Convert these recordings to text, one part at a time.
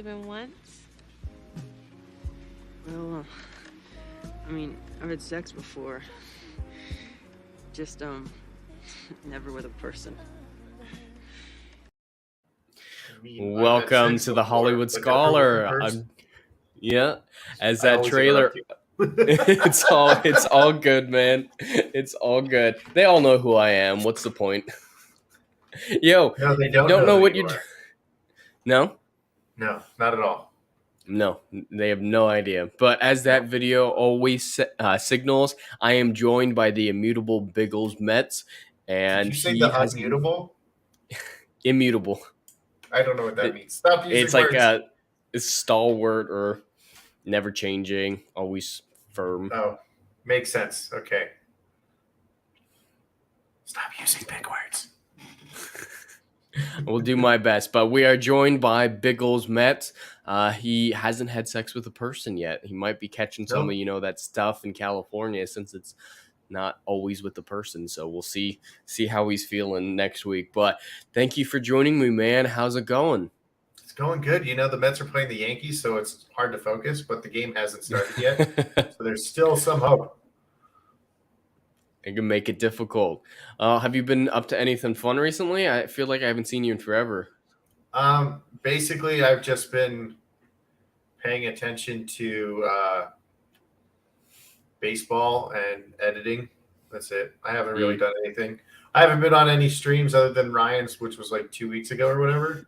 even once? Well, I've had sex before. Just, never with a person. Welcome to the Hollywood Scholar. Yeah, as that trailer. it's all good, man. It's all good. They all know who I am. What's the point? Yo, No, they if you don't know what you you're. are. No. No, not at all. No, they have no idea. But as that video always signals, I am joined by the immutable Biggles Metz, and Did you say he the has unmutable? immutable. I don't know what that means. Stop using It's like words. a stalwart or never changing, always firm. Oh, makes sense. Okay. Stop using big words. I will do my best, but we are joined by Biggles Metz. He hasn't had sex with a person yet. He might be catching some of that stuff in California since it's not always with the person. So we'll see how he's feeling next week. But thank you for joining me, man. How's it going? It's going good. The Mets are playing the Yankees, so it's hard to focus, but the game hasn't started yet. So there's still some hope. It can make it difficult. Have you been up to anything fun recently? I feel like I haven't seen you in forever. Basically, I've just been paying attention to baseball and editing. That's it. I haven't really done anything. I haven't been on any streams other than Ryan's, which was like 2 weeks ago or whatever.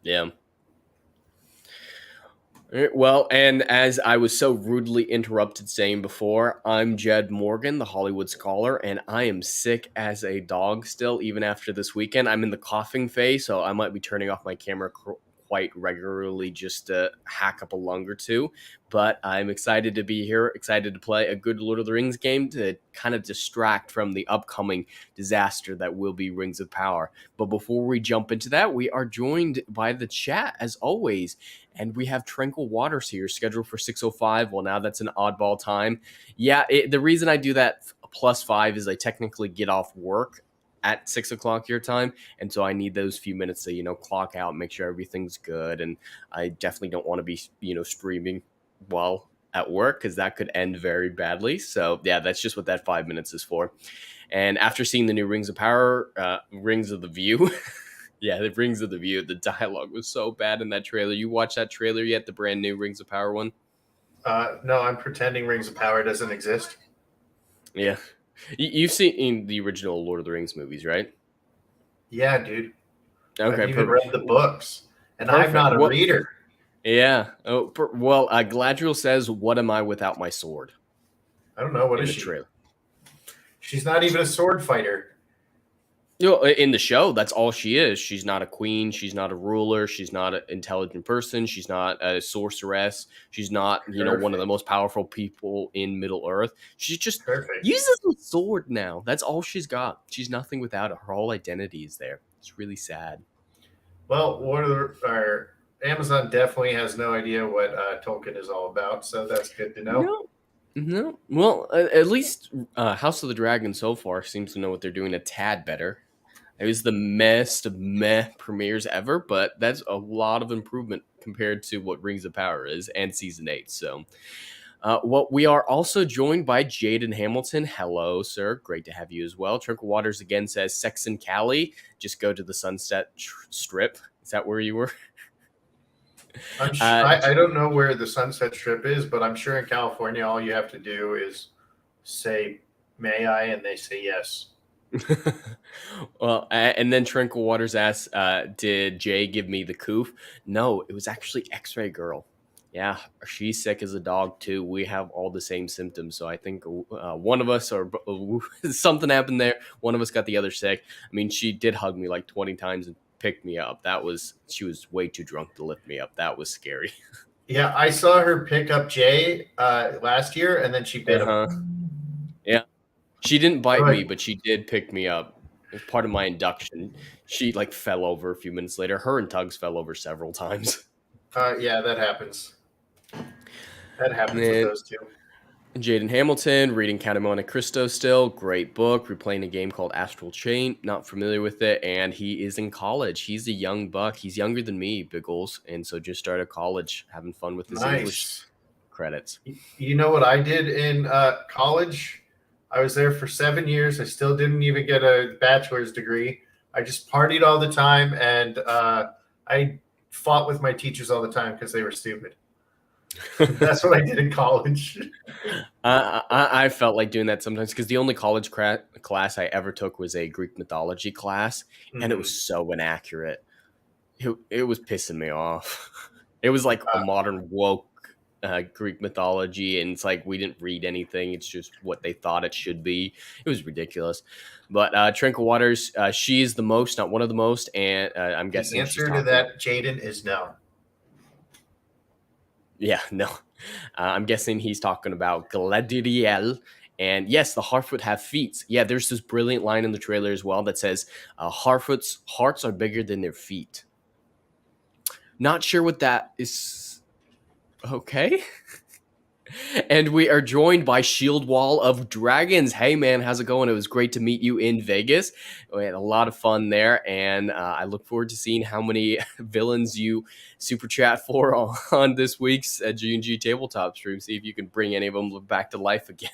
Yeah. Well, and as I was so rudely interrupted saying before, I'm Jed Morgan, the Hollywood Scholar, and I am sick as a dog still, even after this weekend. I'm in the coughing phase, so I might be turning off my camera quite regularly just to hack up a lung or two. But I'm excited to be here, excited to play a good Lord of the Rings game to kind of distract from the upcoming disaster that will be Rings of Power. But before we jump into that, we are joined by the chat, as always. And we have Tranquil Waters here scheduled for 6:05. Well, now that's an oddball time. Yeah, the reason I do that +5 is I technically get off work at 6 o'clock your time. And so I need those few minutes to, clock out, make sure everything's good. And I definitely don't want to be, streaming while at work because that could end very badly. So yeah, that's just what that 5 minutes is for. And after seeing the new Rings of Power, Rings of the View... Yeah, the Rings of the View. The dialogue was so bad in that trailer. You watched that trailer yet? The brand new Rings of Power one? No, I'm pretending Rings of Power doesn't exist. Yeah. You've seen the original Lord of the Rings movies, right? Yeah, dude. Okay, I've even read the books, and I'm not a reader. Yeah. Oh, well, Gladriel says, "What am I without my sword?" I don't know. What is she? Trailer. She's not even a sword fighter. In the show, that's all she is. She's not a queen. She's not a ruler. She's not an intelligent person. She's not a sorceress. She's not, one of the most powerful people in Middle Earth. She just uses a sword now. That's all she's got. She's nothing without it. Her whole identity is there. It's really sad. Well, Amazon definitely has no idea what Tolkien is all about, so that's good to know. No. Well, at least House of the Dragon so far seems to know what they're doing a tad better. It was the best meh premieres ever, but that's a lot of improvement compared to what Rings of Power is and Season 8. So, we are also joined by Jaden Hamilton. Hello, sir. Great to have you as well. Tranquil Waters again says, Sex and Cali. Just go to the Sunset Strip. Is that where you were? I don't know where the Sunset Strip is, but I'm sure in California, all you have to do is say, "May I?" and they say yes. Well, and then Tranquil Waters asks, did Jay give me the coof? No, it was actually X-Ray Girl. Yeah, she's sick as a dog too. We have all the same symptoms, so I think one of us or something happened there. One of us got the other sick. I mean, she did hug me like 20 times and pick me up. She was way too drunk to lift me up. That was scary. Yeah, I saw her pick up Jay last year, and then she bit him. Yeah, she didn't bite me, but she did pick me up. As part of my induction, she fell over a few minutes later. Her and Tugs fell over several times. Yeah, that happens. That happens with those two. Jaden Hamilton, reading Count of Monte Cristo still. Great book. Replaying a game called Astral Chain. Not familiar with it. And he is in college. He's a young buck. He's younger than me, Biggles. And so just started college, having fun with his English credits. You know what I did in college? I was there for 7 years. I still didn't even get a bachelor's degree. I just partied all the time. And I fought with my teachers all the time because they were stupid. That's what I did in college. I felt like doing that sometimes because the only college class I ever took was a Greek mythology class, and it was so inaccurate. It was pissing me off. It was like a modern woke Greek mythology, and it's like we didn't read anything. It's just what they thought it should be. It was ridiculous. But Tranquil Waters, she is the most, not one of the most, and I'm guessing the answer to that, Jaden, is no. Yeah, no. I'm guessing he's talking about Galadriel. And yes, the Harfoot have feet. Yeah, there's this brilliant line in the trailer as well that says, Harfoot's hearts are bigger than their feet. Not sure what that is. Okay. And we are joined by Shield Wall of Dragons. Hey, man, how's it going? It was great to meet you in Vegas. We had a lot of fun there, and I look forward to seeing how many villains you super chat for on this week's G&G Tabletop stream. See if you can bring any of them back to life again.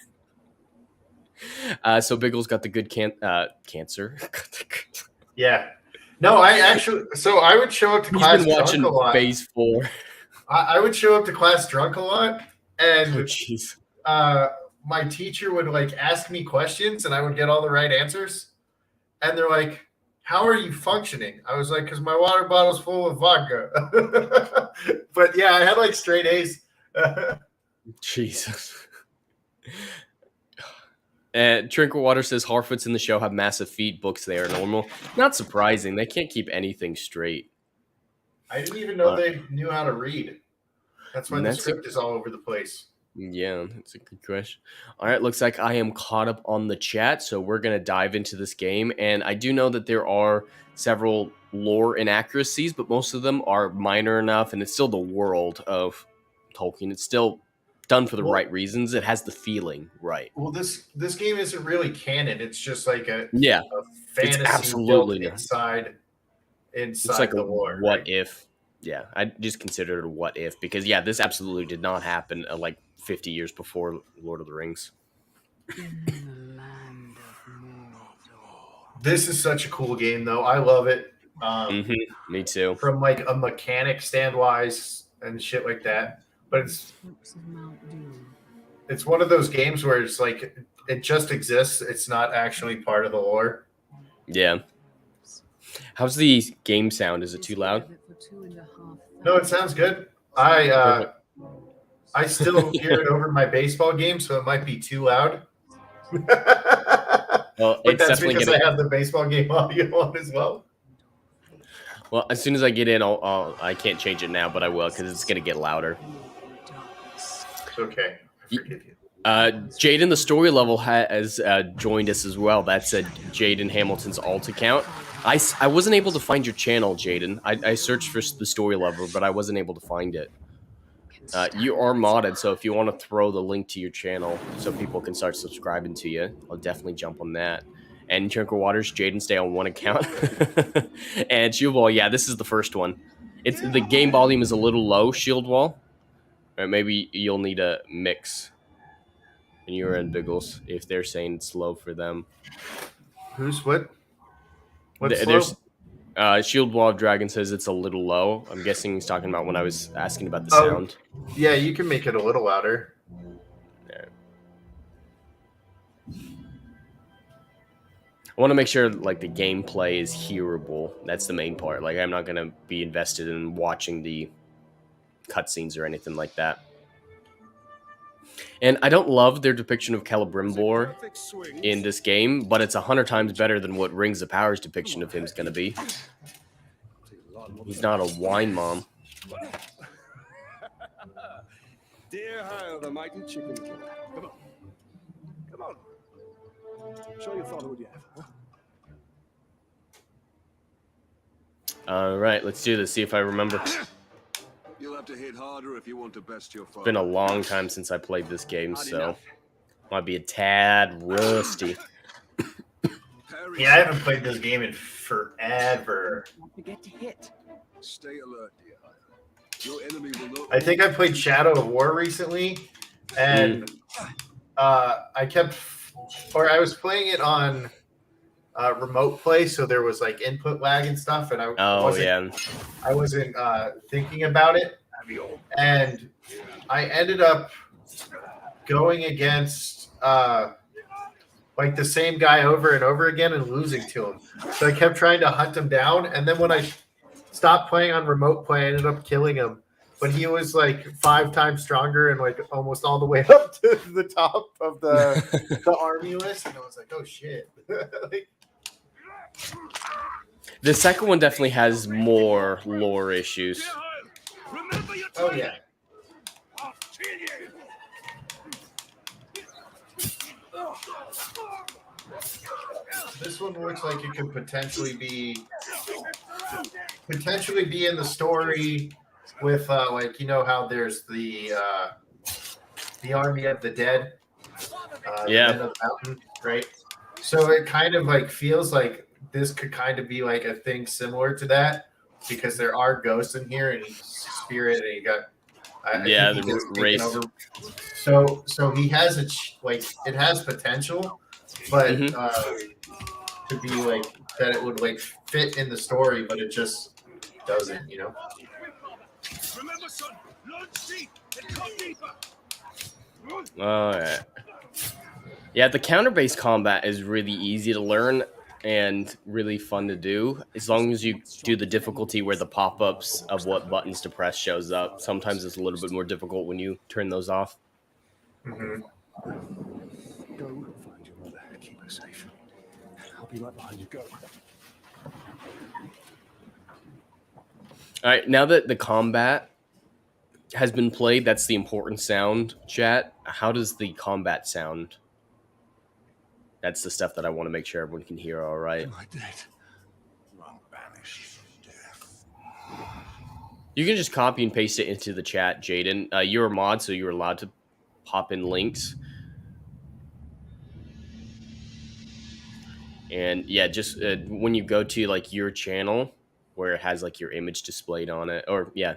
So Biggles got the good cancer. Yeah. No, I would show up to class drunk a lot. Phase 4. I would show up to class drunk a lot. And my teacher would like ask me questions and I would get all the right answers. And they're like, how are you functioning? I was like, because my water bottle's full of vodka. But yeah, I had like straight A's. Jesus. Tranquil Water says Harfoots in the show have massive feet. Books they are normal. Not surprising. They can't keep anything straight. I didn't even know they knew how to read. That's why the script is all over the place. Yeah, that's a good question. All right, looks like I am caught up on the chat, so we're going to dive into this game. And I do know that there are several lore inaccuracies, but most of them are minor enough, and it's still the world of Tolkien. It's still done for the right reasons. It has the feeling right. Well, this game isn't really canon. It's just like a fantasy it's absolutely built inside it's like the lore. What if? Yeah, I just considered it a what if because, this absolutely did not happen like 50 years before Lord of the Rings. This is such a cool game, though. I love it. Me too. From like a mechanic stand-wise and shit like that. But it's one of those games where it's like it just exists. It's not actually part of the lore. Yeah. How's the game sound? Is it too loud? No, it sounds good. I still hear it over my baseball game, so it might be too loud. Well, but that's because I have the baseball game audio on as well. Well, as soon as I get in, I can't change it now, but I will because it's going to get louder. Okay, I forgive you. Jaden, the story level, has joined us as well. That's Jaden Hamilton's alt account. I wasn't able to find your channel, Jaden. I searched for the story level, but I wasn't able to find it. You are modded, so if you want to throw the link to your channel so people can start subscribing to you, I'll definitely jump on that. And Tranquil Waters, Jaden, stay on one account. And Shield Wall, this is the first one. The game volume is a little low, Shield Wall. Or maybe you'll need a mix. And you're in Biggles if they're saying it's low for them. Who's what? What's slow? Shield Wall of Dragon says it's a little low. I'm guessing he's talking about when I was asking about the sound. Yeah, you can make it a little louder. Yeah. I want to make sure like the gameplay is hearable. That's the main part. Like I'm not going to be invested in watching the cutscenes or anything like that. And I don't love their depiction of Celebrimbor in this game, but it's 100 times better than what Rings of Power's depiction of him is going to be. He's not a wine mom. Dear Hile, the mighty chicken killer. Come on. Come on. Show your father what you have. Huh? All right, let's do this. See if I remember. You'll have to hit harder if you want to best your father. It's been a long time since I played this game, so Might be a tad rusty. Yeah, I haven't played this game in forever. Don't forget to hit. Stay alert, dear. Your enemy will not. I think I played Shadow of War recently, and I was playing it on remote play, so there was like input lag and stuff, and I wasn't thinking about it, and I ended up going against like the same guy over and over again and losing to him. So I kept trying to hunt him down, and then when I stopped playing on remote play, I ended up killing him. But he was like 5 times stronger and like almost all the way up to the top of the army list, and I was like, oh shit. Like, the second one definitely has more lore issues. oh yeah. This one looks like it could potentially be in the story with like, you know how there's the army of the dead, the men of the mountain, right? So it kind of like feels like this could kind of be like a thing similar to that, because there are ghosts in here, and he's spirit, and he got the race. Over. So he has it has potential, but to be like that it would like fit in the story, but it just doesn't, you know. Remember, son, launch deep and come deeper. All right. Yeah, the counter-based combat is really easy to learn and really fun to do, as long as you do the difficulty where the pop-ups of what buttons to press shows up. Sometimes it's a little bit more difficult when you turn those off. Mm-hmm. Go find your mother. Keep her safe. I'll be right behind you. Go. All right, now that the combat has been played, that's the important sound, chat. How does the combat sound? That's the stuff that I want to make sure everyone can hear all right. Am I dead? I'm banished from death. You can just copy and paste it into the chat, Jaden. You're a mod, so you're allowed to pop in links. And yeah, just when you go to like your channel where it has like your image displayed on it, or yeah,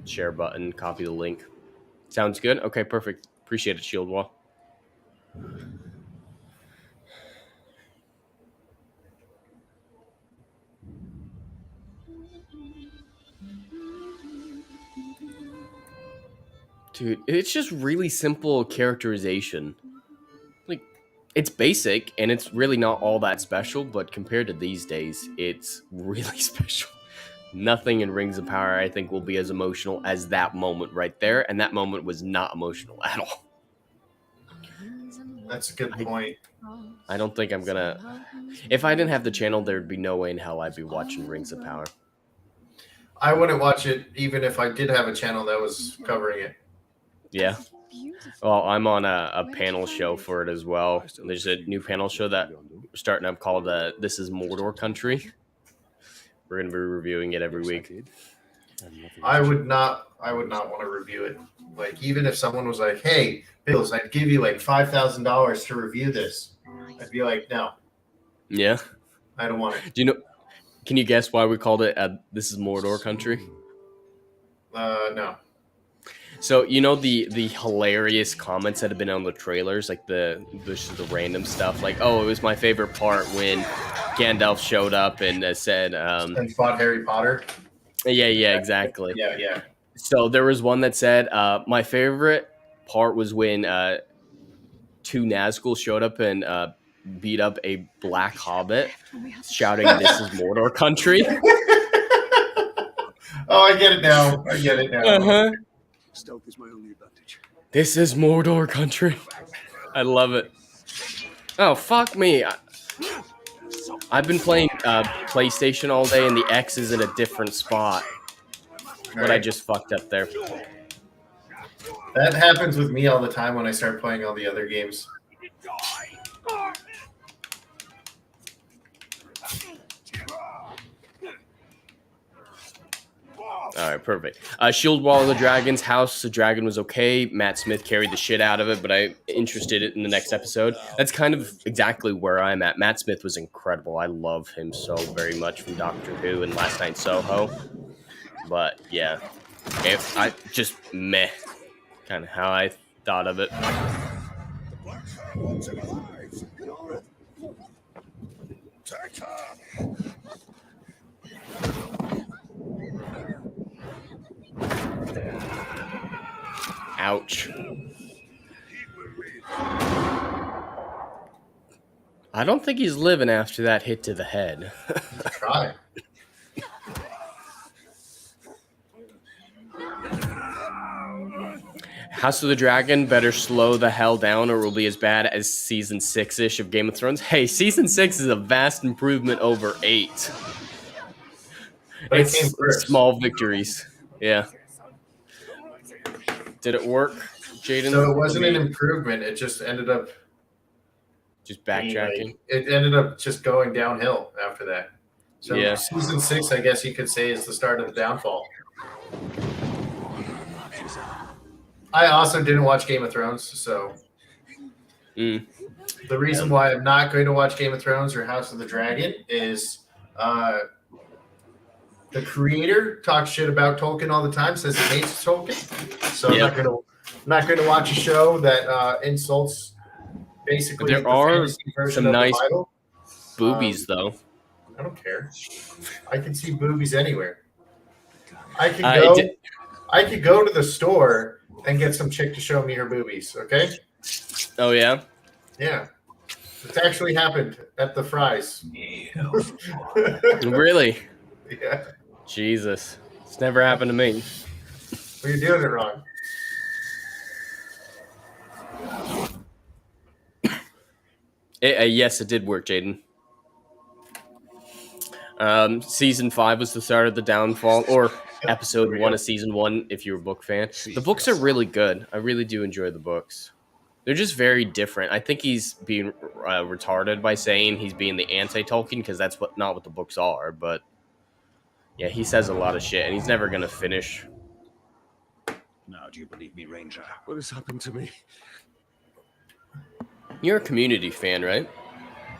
share button, copy the link. Sounds good? Okay, perfect. Appreciate it, Shield Wall. Dude, it's just really simple characterization. Like, it's basic, and it's really not all that special, but compared to these days, it's really special. Nothing in Rings of Power, I think, will be as emotional as that moment right there, and that moment was not emotional at all. That's a good point. I don't think I'm gonna... If I didn't have the channel, there'd be no way in hell I'd be watching Rings of Power. I wouldn't watch it even if I did have a channel that was covering it. Yeah. Well, I'm on a panel show for it as well. There's a new panel show that we're starting up called This is Mordor Country. We're going to be reviewing it every week. I would not want to review it. Like, even if someone was like, hey, Bills, I'd give you like $5,000 to review this, I'd be like, no. Yeah. I don't want it. Do you know? Can you guess why we called it This is Mordor Country? No. So, you know the hilarious comments that have been on the trailers, like the random stuff, like, oh, it was my favorite part when Gandalf showed up and said... and fought Harry Potter? Yeah, exactly. Yeah. So there was one that said, my favorite part was when 2 Nazgûl showed up and beat up a black hobbit, shouting, "This is Mordor Country." Oh, I get it now. Uh-huh. Stealth is my only advantage. This is Mordor Country. I love it. Oh, fuck me. I've been playing PlayStation all day, and the X is in a different spot. But I just fucked up there. That happens with me all the time when I start playing all the other games. All right, perfect. Shield Wall of the Dragons, House of Dragon was okay. Matt Smith carried the shit out of it, but I'm interested in the next episode. That's kind of exactly where I'm at. Matt Smith was incredible. I love him so very much from Doctor Who and Last Night in Soho. But yeah, I just meh, kind of how I thought of it. Ouch. I don't think he's living after that hit to the head. Try. House of the Dragon better slow the hell down or it will be as bad as season 6-ish of Game of Thrones. Hey, season 6 is a vast improvement over 8. But it's small victories. Yeah. Did it work, Jaden? So it wasn't an improvement. It just ended up just backtracking. It ended up just going downhill after that. So yeah. Season 6, I guess you could say, is the start of the downfall. I also didn't watch Game of Thrones, so the reason why I'm not going to watch Game of Thrones or House of the Dragon is the creator talks shit about Tolkien all the time, says he hates Tolkien. So I'm not going to watch a show that insults basically there the are version some of nice the Bible. boobies, though. I don't care. I can see boobies anywhere. I could go to the store and get some chick to show me her boobies, okay? Oh, yeah? Yeah. It's actually happened at the Fry's. Really? Yeah. Jesus. It's never happened to me. Well, you're doing it wrong. Yes, it did work, Jaden. Season 5 was the start of the downfall, or episode 1 of season 1 if you're a book fan. The books are really good. I really do enjoy the books. They're just very different. I think he's being retarded by saying he's being the anti-Tolkien because that's not what the books are. But yeah, he says a lot of shit, and he's never gonna finish. Now, do you believe me, Ranger? What has happened to me? You're a Community fan, right?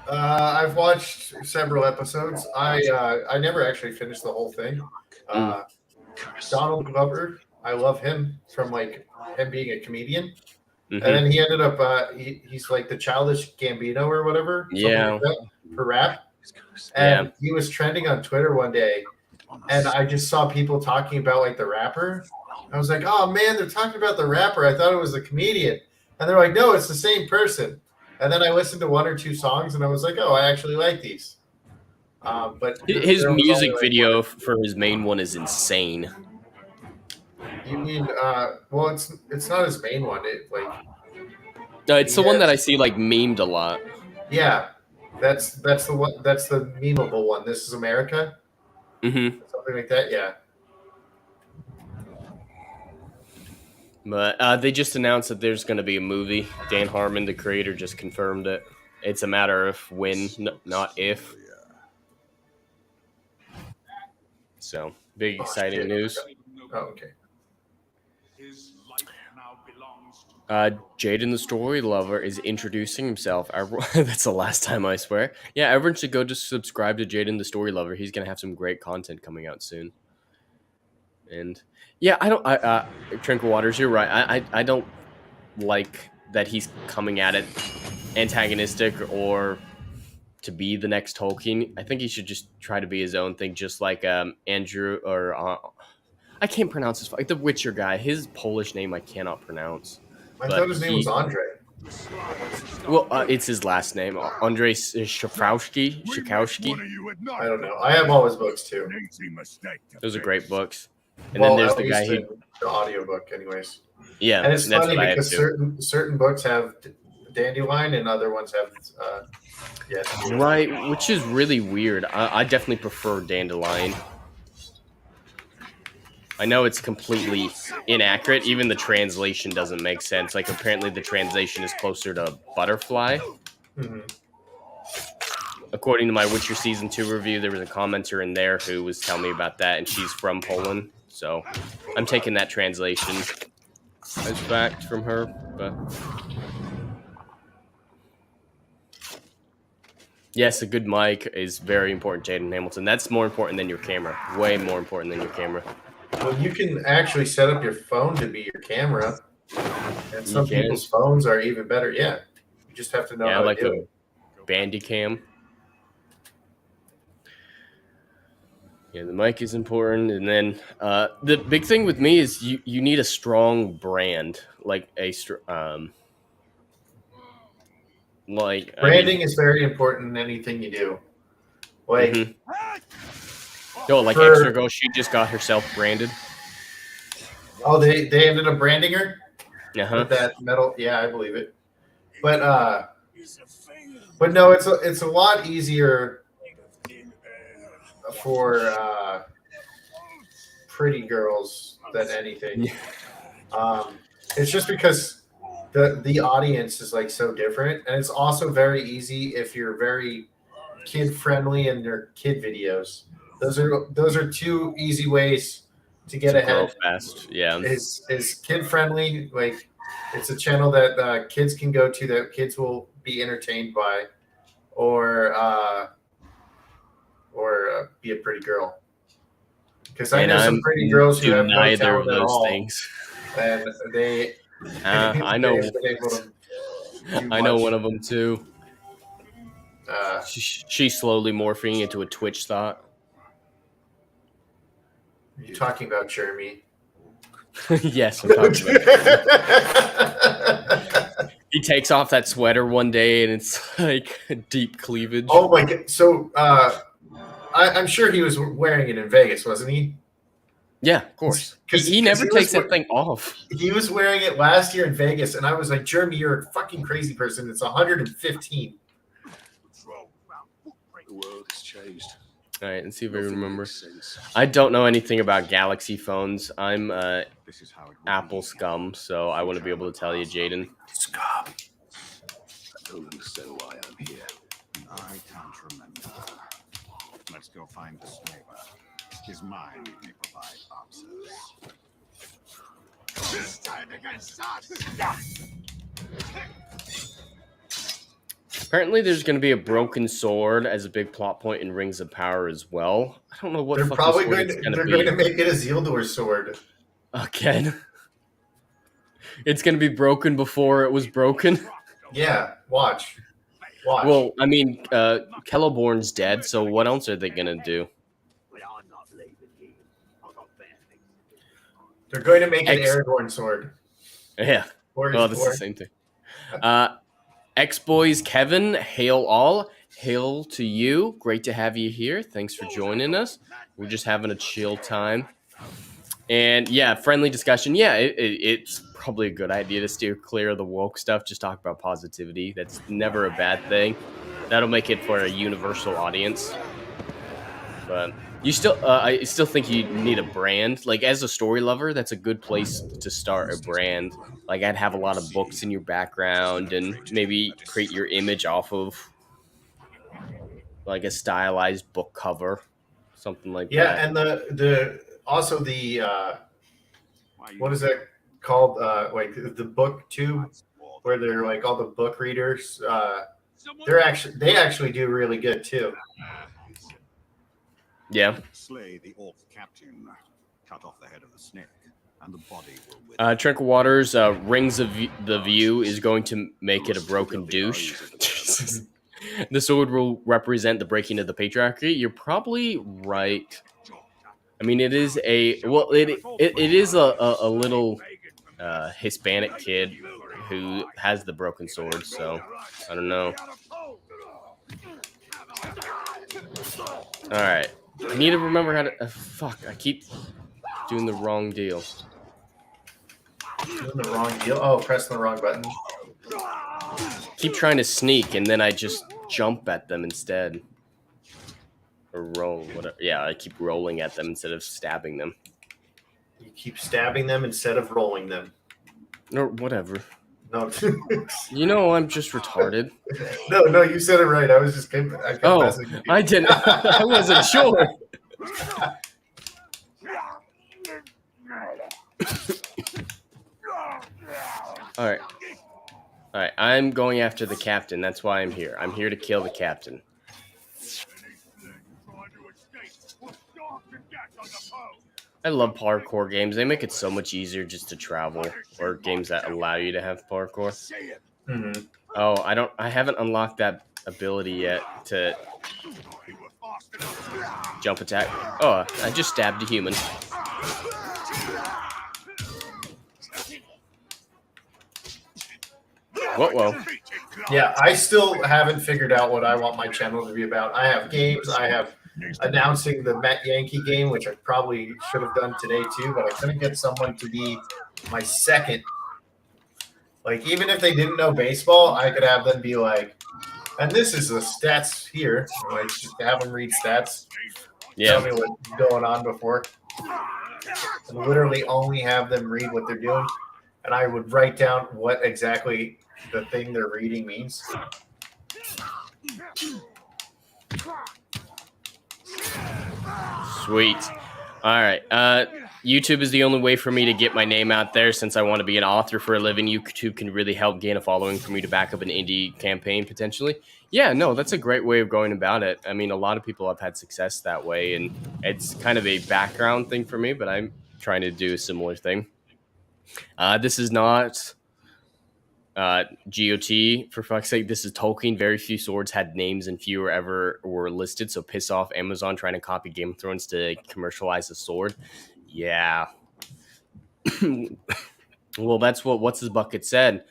I've watched several episodes. I never actually finished the whole thing. Donald Glover, I love him from like him being a comedian. And then he ended up he's like the Childish Gambino or whatever. Yeah. Like that, for rap. And he was trending on Twitter one day, and I just saw people talking about like the rapper. I was like, oh man, they're talking about the rapper. I thought it was the comedian. And they're like, no, it's the same person. And then I listened to 1 or 2 songs, and I was like, oh, I actually like these. But his music video for his main one is insane. You mean, well, it's not his main one. No, it's the one that I see like memed a lot. Yeah, that's the one. That's the memeable one. This is America. Something like that. Yeah. But they just announced that there's going to be a movie. Dan Harmon, the creator, just confirmed it. It's a matter of when, not if. So, big exciting news. Oh, okay. Jaden the Story Lover is introducing himself. That's the last time, I swear. Yeah, everyone should go just subscribe to Jaden the Story Lover. He's going to have some great content coming out soon. And yeah, Tranquil Waters, you're right. I don't like that he's coming at it antagonistic or to be the next Tolkien. I think he should just try to be his own thing, just like Andrew or I can't pronounce his like the Witcher guy. His Polish name I cannot pronounce. I thought his name was Andre. Well, it's his last name, Andre Shafrowski. I don't know. I have all his books too. Those are great books. And then there's the guy who the audiobook, anyways. Yeah, and it's funny because certain books have Dandelion and other ones have right, which is really weird. I definitely prefer Dandelion. I know it's completely inaccurate. Even the translation doesn't make sense. Like, apparently the translation is closer to butterfly. According to my Witcher Season 2 review, there was a commenter in there who was telling me about that, and she's from Poland. So I'm taking that translation as fact from her. But yes, a good mic is very important, Jaden Hamilton. That's more important than your camera. Way more important than your camera. Well, you can actually set up your phone to be your camera. And some people's phones are even better. Yeah. You just have to know how to do it. Bandicam. Yeah, the mic is important. And then the big thing with me is you need a strong brand. Branding is very important in anything you do. Like, Extra Girl, she just got herself branded. Oh, they ended up branding her? With that metal. Yeah, I believe it. But no, it's a lot easier for pretty girls than anything. It's just because the audience is like so different, and it's also very easy if you're very kid friendly in your kid videos. Those are two easy ways to get ahead. Grow fast. Yeah, is kid friendly. Like, it's a channel that kids can go to, that kids will be entertained by, or be a pretty girl. Because I know some pretty girls who have no talent at all, things. And they. I know. I know one of them too. She's slowly morphing into a Twitch thought. Are you talking about Jeremy? Yes, I'm talking about Jeremy. He takes off that sweater one day and it's like deep cleavage. Oh my god! So I'm sure he was wearing it in Vegas, wasn't he? Yeah, of course. He never takes that thing off. He was wearing it last year in Vegas, and I was like, Jeremy, you're a fucking crazy person. It's 115. The world has changed. All right, let's see if I remember. I don't know anything about Galaxy phones. I'm Apple scum, so I wouldn't be able to tell you, Jaden. Scum. I don't understand why I'm here. I can't remember. Let's go find the snake. His mind may provide answers. This time against us! Apparently, there's going to be a broken sword as a big plot point in Rings of Power as well. I don't know what they're probably going to be. They're going to make it a Isildur sword again. It's going to be broken before it was broken. Yeah, watch. Well, I mean, Celeborn's dead, so what else are they going to do? They're going to make an Aragorn sword. Yeah. Well, this is the same thing. X-Boys Kevin, hail all. Hail to you. Great to have you here. Thanks for joining us. We're just having a chill time. And yeah, friendly discussion. Yeah, it's probably a good idea to steer clear of the woke stuff. Just talk about positivity. That's never a bad thing. That'll make it for a universal audience. But I still think you need a brand. Like, as a story lover, that's a good place to start a brand. Like, I'd have a lot of books in your background and maybe create your image off of like a stylized book cover, something like that. Yeah, and the what is that called? Like the book tube, where they're like all the book readers. They actually do really good too. Yeah. Slay the orc captain, cut off the head of the snake, and the body will Tranquil Waters, Rings of the View is going to make it a broken douche. The sword will represent the breaking of the patriarchy. You're probably right. I mean, it is it is a little Hispanic kid who has the broken sword, so I don't know. All right. I need to remember how to... fuck, I keep doing the wrong deal. Doing the wrong deal? Oh, pressing the wrong button. Keep trying to sneak, and then I just jump at them instead. Or roll, whatever. Yeah, I keep rolling at them instead of stabbing them. You keep stabbing them instead of rolling them. Or whatever. No. You know, I'm just retarded. No, you said it right. I was just kidding. I didn't. I wasn't sure. All right. All right. I'm going after the captain. That's why I'm here. I'm here to kill the captain. I love parkour games. They make it so much easier just to travel, or games that allow you to have parkour. Mm-hmm. Oh, I haven't unlocked that ability yet to jump attack. Oh, I just stabbed a human. Whoa. Yeah, I still haven't figured out what I want my channel to be about. I have games. I have announcing the Met Yankee game, which I probably should have done today too, but I couldn't get someone to be my second. Like, even if they didn't know baseball, I could have them be like, and this is the stats here. Like, just have them read stats. Yeah. Tell me what's going on before. And literally only have them read what they're doing. And I would write down what exactly the thing they're reading means. Sweet. All right. YouTube is the only way for me to get my name out there since I want to be an author for a living. YouTube can really help gain a following for me to back up an indie campaign potentially. Yeah, no, that's a great way of going about it. I mean, a lot of people have had success that way, and it's kind of a background thing for me, but I'm trying to do a similar thing. This is not GOT, for fuck's sake. This is Tolkien. Very few swords had names and fewer ever were listed, so piss off Amazon trying to copy Game of Thrones to commercialize a sword. Yeah. Well, that's what What's His Bucket said.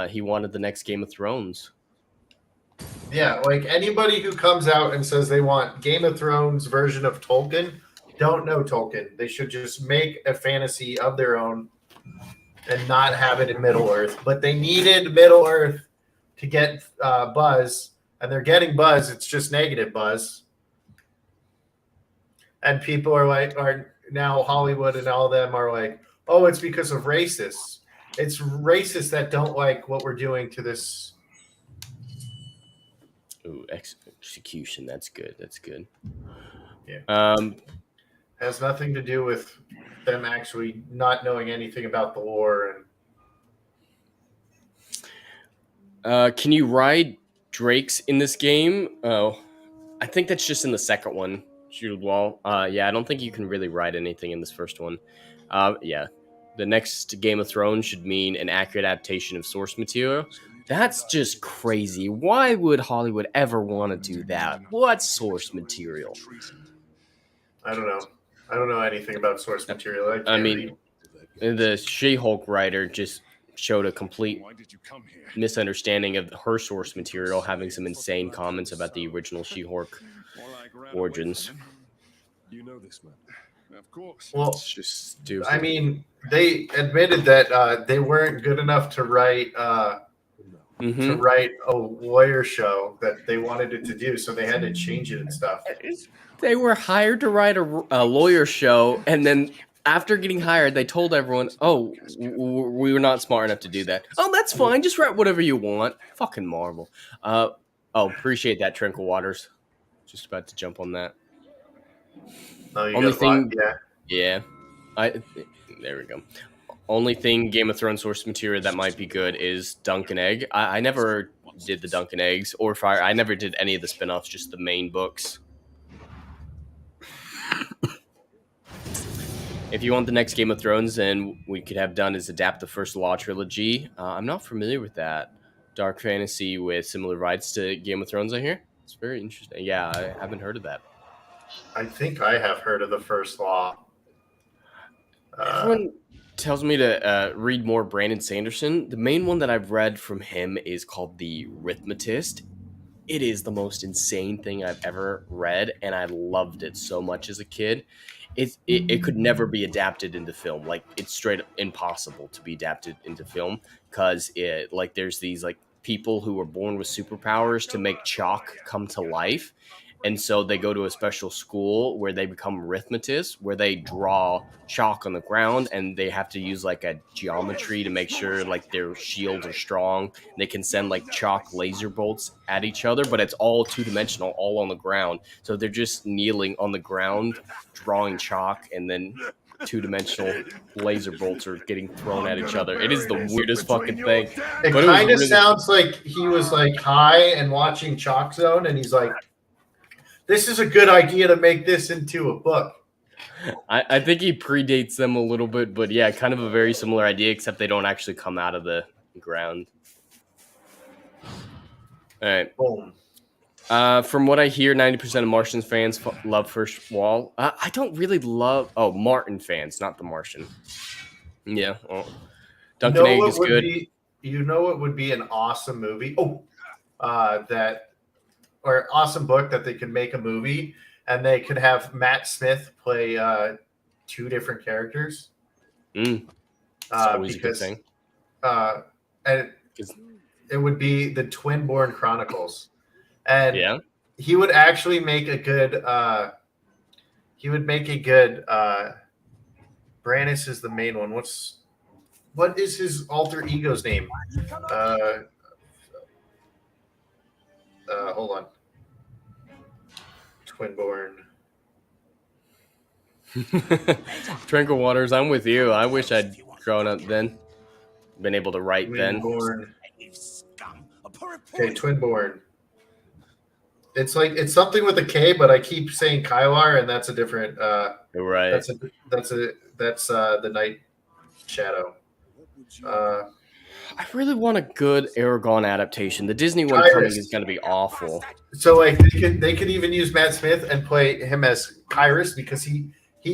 He wanted the next Game of Thrones. Yeah, like anybody who comes out and says they want Game of Thrones version of Tolkien don't know Tolkien. They should just make a fantasy of their own and not have it in Middle Earth. But they needed Middle Earth to get buzz, and they're getting buzz. It's just negative buzz. And people are now Hollywood and all of them are like, oh, it's because of racists. It's racists that don't like what we're doing to this. Ooh, execution. That's good. That's good. Yeah. Has nothing to do with them actually not knowing anything about the lore. And can you ride drakes in this game? Oh, I think that's just in the second one. Shield wall. Yeah, I don't think you can really ride anything in this first one. Yeah, the next Game of Thrones should mean an accurate adaptation of source material. That's just crazy. Why would Hollywood ever want to do that? What source material? I don't know. I don't know anything about source material. I mean, the She-Hulk writer just showed a complete misunderstanding of her source material, having some insane comments about the original She-Hulk origins. You know this, man. Of course. Well, it's just stupid. I mean, they admitted that they weren't good enough to write a lawyer show that they wanted it to do, so they had to change it and stuff. They were hired to write a lawyer show, and then after getting hired, they told everyone, oh, we were not smart enough to do that. Oh, that's fine. Just write whatever you want. Fucking Marvel. Appreciate that, Tranquil Waters. Just about to jump on that. Oh, Only thing, yeah. There we go. Only thing Game of Thrones source material that might be good is Dunk and Egg. I never did the Dunk and Eggs or Fire. I never did any of the spin-offs, just the main books. If you want the next Game of Thrones, then we could have done is adapt the first Law trilogy. I'm not familiar with that. Dark fantasy with similar rights to Game of Thrones, I hear. It's very interesting. Yeah, I haven't heard of that. I think I have heard of the first Law. Everyone tells me to read more Brandon Sanderson. The main one that I've read from him is called The Arithmetist. It is the most insane thing I've ever read, and I loved it so much as a kid. It could never be adapted into film. Like, it's straight up impossible to be adapted into film because there's these people who were born with superpowers to make chalk come to life. And so they go to a special school where they become arithmetists, where they draw chalk on the ground, and they have to use a geometry to make sure their shields are strong. They can send chalk laser bolts at each other, but it's all two-dimensional, all on the ground. So they're just kneeling on the ground, drawing chalk, and then two-dimensional laser bolts are getting thrown at each other. It is the weirdest fucking thing. It kind of sounds like he was like high and watching Chalk Zone, and he's like, "This is a good idea to make this into a book." I think he predates them a little bit, but yeah, kind of a very similar idea, except they don't actually come out of the ground. All right. Boom. From what I hear, 90% of Martians fans love First Wall. I don't really love... Oh, Martin fans, not The Martian. Yeah. Well, Duncan Egg is good. You know it would be an awesome movie? Or awesome book that they could make a movie, and they could have Matt Smith play 2 different characters. It's always a good thing. And it would be the Twin-Born Chronicles. And yeah, he would actually make a good Brannis is the main one. What is his alter ego's name? Hold on. Twin-Born. Tranquil Waters, I'm with you. I wish I'd grown up then. Been able to write Twin-Born. then. Okay, Twin-Born. It's something with a K, but I keep saying Kylar, and that's a different. Right. That's the Night Shadow. I really want a good Aragon adaptation. The Disney one coming is going to be awful. So like they could even use Matt Smith and play him as Kyrus, because he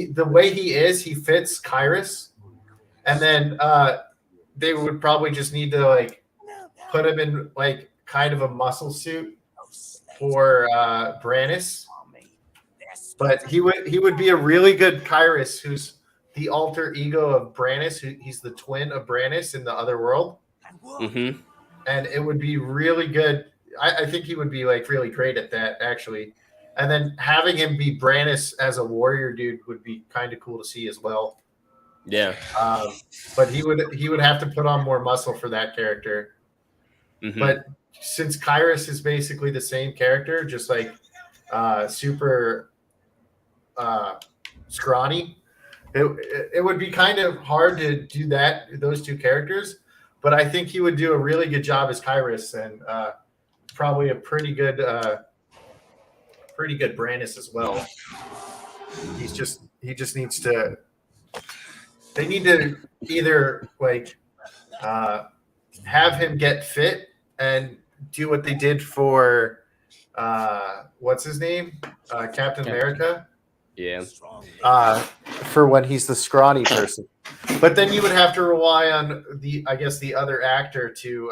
the way he is, he fits Kyrus, and then they would probably just need to like put him in like kind of a muscle suit for Brannis, but he would be a really good Kyrus, who's the alter ego of Brannis. He's the twin of Brannis in the other world, mm-hmm. And it would be really good. I think he would be like really great at that, actually. And then having him be Brannis as a warrior dude would be kind of cool to see as well. Yeah, but he would have to put on more muscle for that character. mm-hmm. But since Kyrus is basically the same character, just like super scrawny, it would be kind of hard to do those 2 characters. But I think he would do a really good job as Kyrus, and probably a pretty good Brannis as well. He just needs to. They need to either like have him get fit and do what they did for what's his name, Captain America. Yeah. For when he's the scrawny person, but then you would have to rely on the other actor to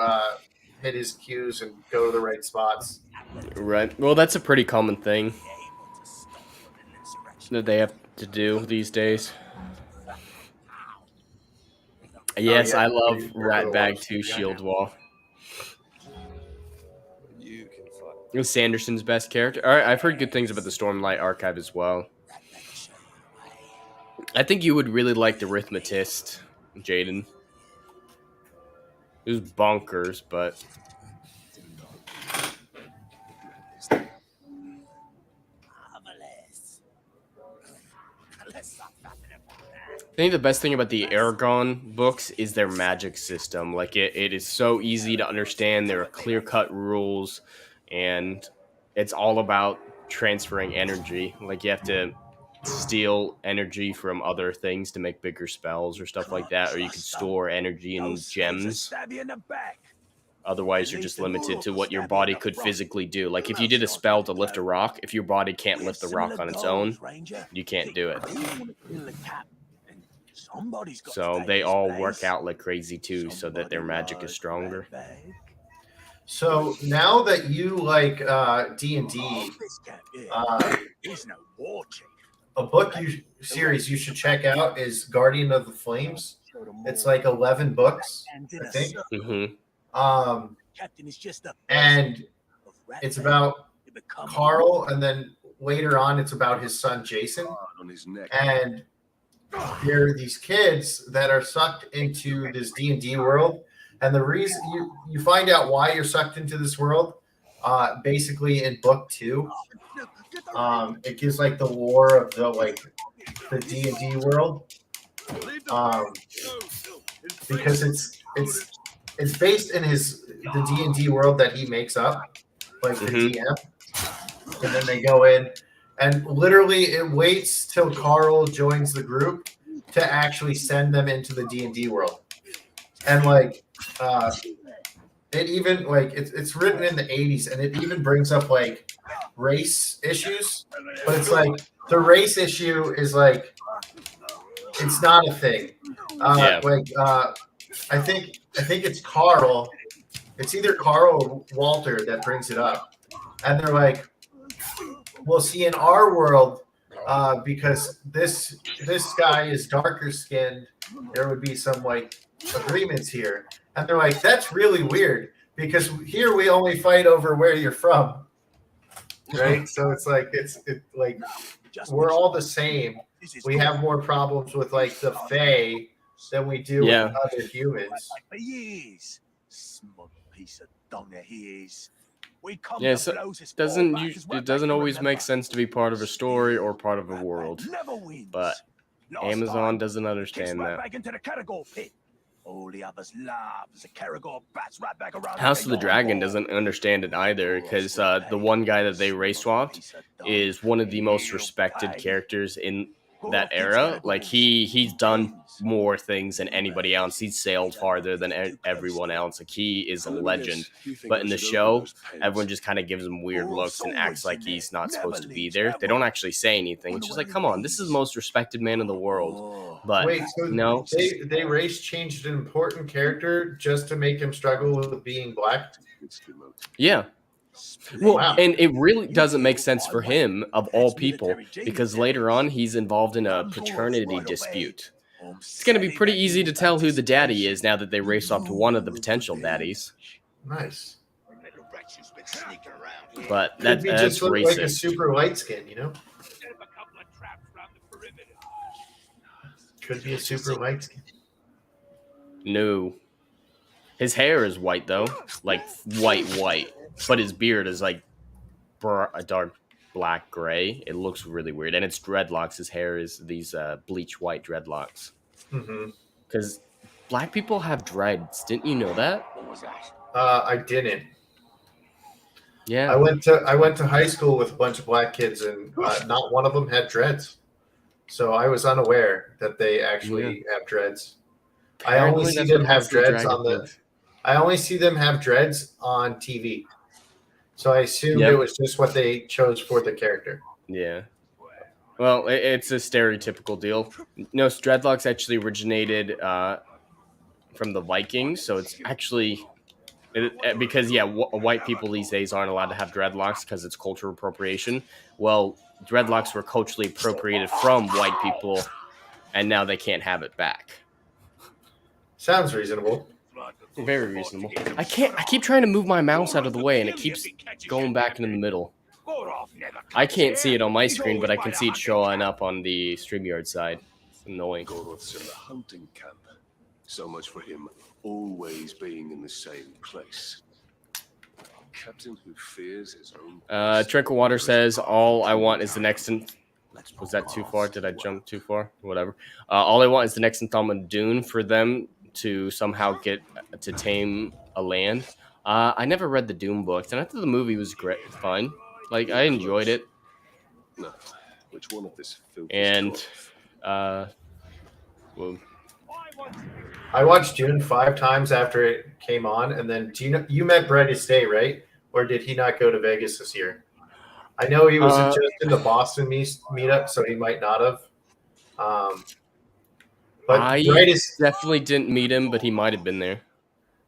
hit his cues and go to the right spots. Right. Well, that's a pretty common thing that they have to do these days. Yes, I love Ratbag 2 Shield Wall. It was Sanderson's best character. All right, I've heard good things about the Stormlight Archive as well. I think you would really like the Arithmetist, Jaden. It was bonkers, but... I think the best thing about the Aragon books is their magic system. Like, it is so easy to understand. There are clear-cut rules, and it's all about transferring energy. Like, you have to steal energy from other things to make bigger spells or stuff like that, or you could store energy in gems. Otherwise, you're just limited to what your body could physically do. Like, if you did a spell to lift a rock, if your body can't lift the rock on its own, you can't do it. So they all work out like crazy too, so that their magic is stronger. So now that you like D&D, a book series you should check out is Guardian of the Flames. It's like 11 books, I think. Mm-hmm. And it's about Carl, and then later on it's about his son Jason. And there are these kids that are sucked into this D&D world, and the reason you find out why you're sucked into this world, basically in book 2. It gives like the lore of the D&D world, because it's based in the D&D world that he makes up, like the DM, and then they go in, and literally it waits till Carl joins the group to actually send them into the D&D world, and like it even like it's written in the 80s, and it even brings up like race issues, but it's like the race issue is like it's not a thing. I think it's Carl. It's either Carl or Walter that brings it up, and they're like, "Well, see, in our world, because this guy is darker skinned, there would be some like agreements here." And they're like, "That's really weird because here we only fight over where you're from, right?" So it's like like we're all the same. We have more problems with like the Fae than we do with other humans. Yeah, so it doesn't always make sense to be part of a story or part of a world, but Amazon doesn't understand that. House of the Dragon doesn't understand it either, because the one guy that they race swapped is one of the most respected characters in that era. Like he's done more things than anybody else. He's sailed farther than everyone else. Like he is a legend. But in the show, everyone just kind of gives him weird looks and acts like he's not supposed to be there. They don't actually say anything. It's just like, come on, this is the most respected man in the world. But wait, so no, they race changed an important character just to make him struggle with being black. Yeah. Well, and it really doesn't make sense for him, of all people, because later on he's involved in a paternity dispute. It's going to be pretty easy to tell who the daddy is now that they race off to one of the potential daddies. Nice. But that's just look racist. Like a super light skin, you know? Could be a super light skin. No. His hair is white, though. Like, white. But his beard is, like, a dark black gray. It looks really weird. And it's dreadlocks. His hair is these bleach white dreadlocks. Because black people have dreads. Didn't you know that? I didn't. Yeah. I went to high school with a bunch of black kids, and not one of them had dreads. So I was unaware that they actually have dreads. I only see them have dreads on TV. So I assumed it was just what they chose for the character. Yeah. Well, it's a stereotypical deal. No, dreadlocks actually originated from the Vikings, so it's actually because white people these days aren't allowed to have dreadlocks because it's cultural appropriation. Well, dreadlocks were culturally appropriated from white people, and now they can't have it back. Sounds reasonable. Very reasonable. I keep trying to move my mouse out of the way, and it keeps going back into the middle. I can't see it on my screen, but I can see it showing up on the StreamYard side. It's annoying. Goroth's in the hunting camp. So much for him always being in the same place. Captain who fears his own. Trickle Water says, all I want is the next... Was that too far? Did I jump too far? Whatever. All I want is the next installment of Dune for them to somehow get to tame a land. I never read the Dune books, and I thought the movie was fun. Like, I enjoyed it. No. Which one of this filthy and, well, I watched Dune 5 times after it came on, and then you met Brett Day, right? Or did he not go to Vegas this year? I know he was just in the Boston meetup, so he might not have. But I definitely didn't meet him, but he might have been there.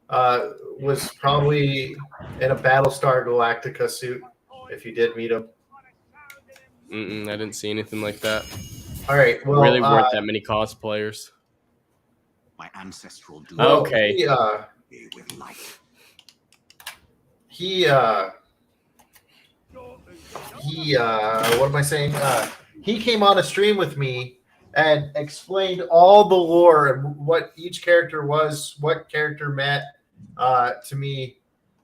Was probably in a Battlestar Galactica suit, if you did meet him. I didn't see anything like that. All right. Well, really weren't that many cosplayers. My ancestral dude. Okay. He what am I saying? He came on a stream with me and explained all the lore and what each character was, what character meant to me.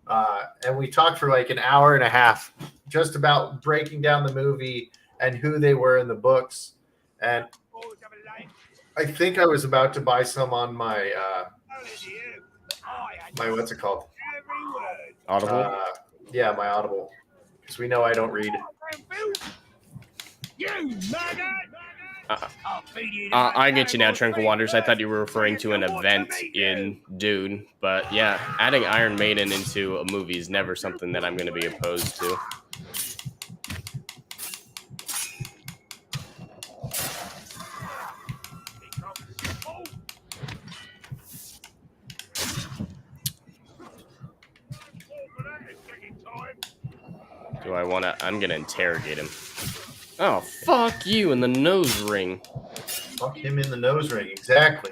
And we talked for like an hour and a half just about breaking down the movie and who they were in the books. And I think I was about to buy some on my my what's it called? Audible. Yeah, my Audible. Because we know I don't read. I get you now, Tranquil Waters. I thought you were referring to an event in Dune, but yeah, adding Iron Maiden into a movie is never something that I'm going to be opposed to. Do I want to? I'm going to interrogate him. Oh, fuck you in the nose ring. Fuck him in the nose ring, exactly.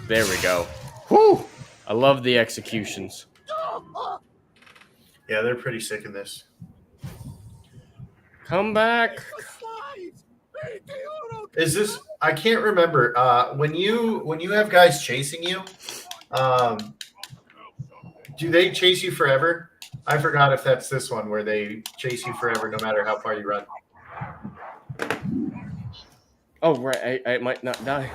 There we go. Whew! I love the executions. Yeah, they're pretty sick in this. Come back. Is this? I can't remember. When you have guys chasing you, do they chase you forever? I forgot if that's this one where they chase you forever no matter how far you run. Oh right, I might not die.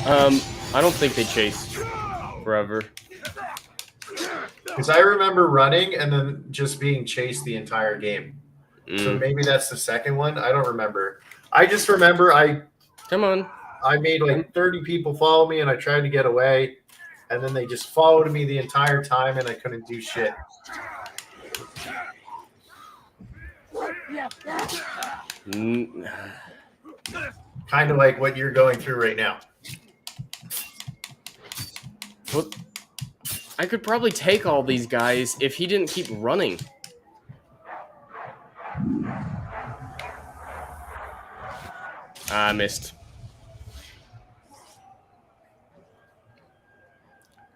I don't think they chase forever. Because I remember running and then just being chased the entire game. So Mm. maybe that's the second one. I don't remember. I just remember Come on. I made like 30 people follow me and I tried to get away. And then they just followed me the entire time and I couldn't do shit. Kind of like what you're going through right now. Well, I could probably take all these guys if he didn't keep running. I missed.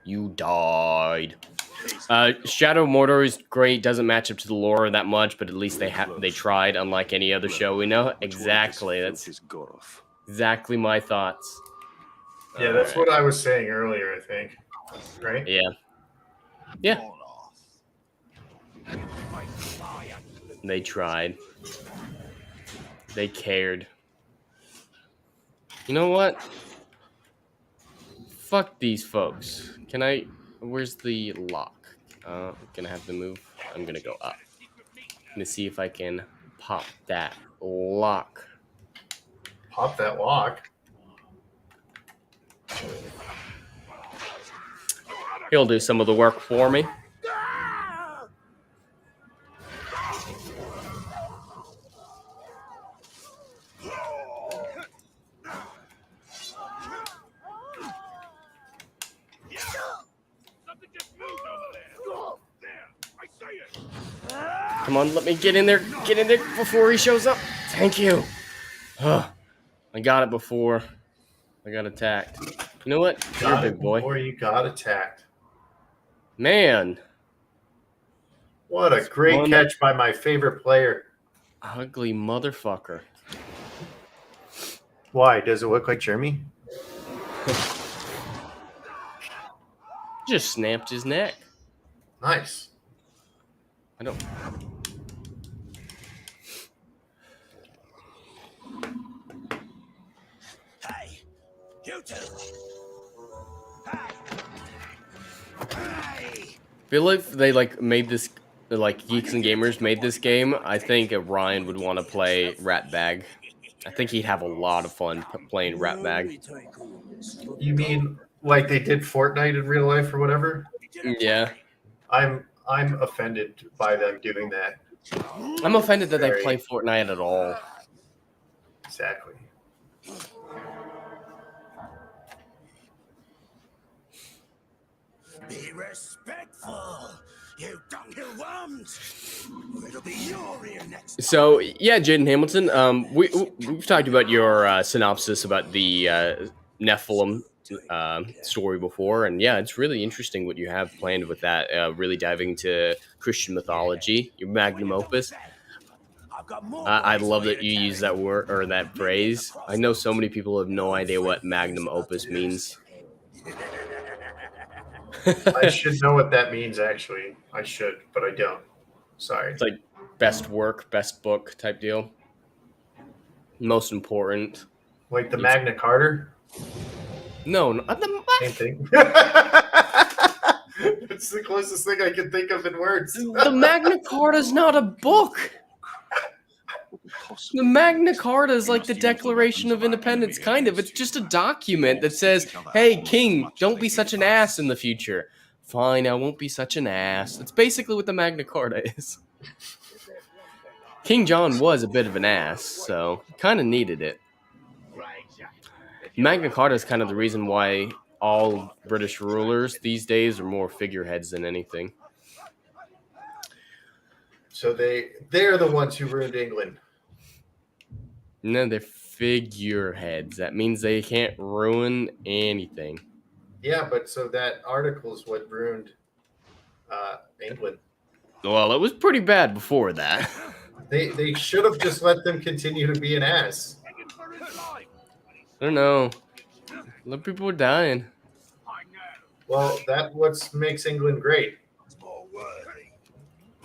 You died. Shadow of Mordor is great. Doesn't match up to the lore that much, but at least they tried. Unlike any other show we know. Exactly. That's exactly my thoughts. Yeah, that's what I was saying earlier, I think. Right? Yeah. Yeah. They tried. They cared. You know what? Fuck these folks. Can I... Where's the lock? I'm gonna have to move. I'm gonna go up. I'm gonna see if I can pop that lock. Pop that lock. He'll do some of the work for me. Come on, let me get in there. Get in there before he shows up. Thank you. I got it before I got attacked. You know what? You're a big boy. Before you got attacked. Man. What a great catch by my favorite player. Ugly motherfucker. Why? Does it look like Jeremy? Just snapped his neck. Nice. I don't... Hey, you two. I feel like they made this, Geeks and Gamers made this game. I think Ryan would want to play Ratbag. I think he'd have a lot of fun playing Ratbag. You mean like they did Fortnite in real life or whatever? Yeah. I'm offended by them doing that. I'm offended that they play Fortnite at all. Exactly. Be respectful, you dunghill worms. It'll be your ear next. So yeah, Jaden Hamilton. We've talked about your synopsis about the Nephilim story before, and yeah, it's really interesting what you have planned with that. Really diving into Christian mythology, your magnum opus. I love that you use that word or that phrase. I know so many people have no idea what magnum opus means. I should know what that means, actually. I should, but I don't. Sorry. It's like best work, best book type deal. Most important. Like the Magna Carta? No, not the Same thing. It's the closest thing I can think of in words. The Magna Carta is not a book. The Magna Carta is like the Declaration of Independence, kind of. It's just a document that says, hey, king, don't be such an ass in the future. Fine, I won't be such an ass. That's basically what the Magna Carta is. King John was a bit of an ass, so he kind of needed it. Magna Carta is kind of the reason why all British rulers these days are more figureheads than anything. So they're the ones who ruined England. No, they're figureheads. That means they can't ruin anything. Yeah, but so that article is what ruined England. Well, it was pretty bad before that. They should have just let them continue to be an ass. I don't know. A lot of people were dying. Well, that's what makes England great.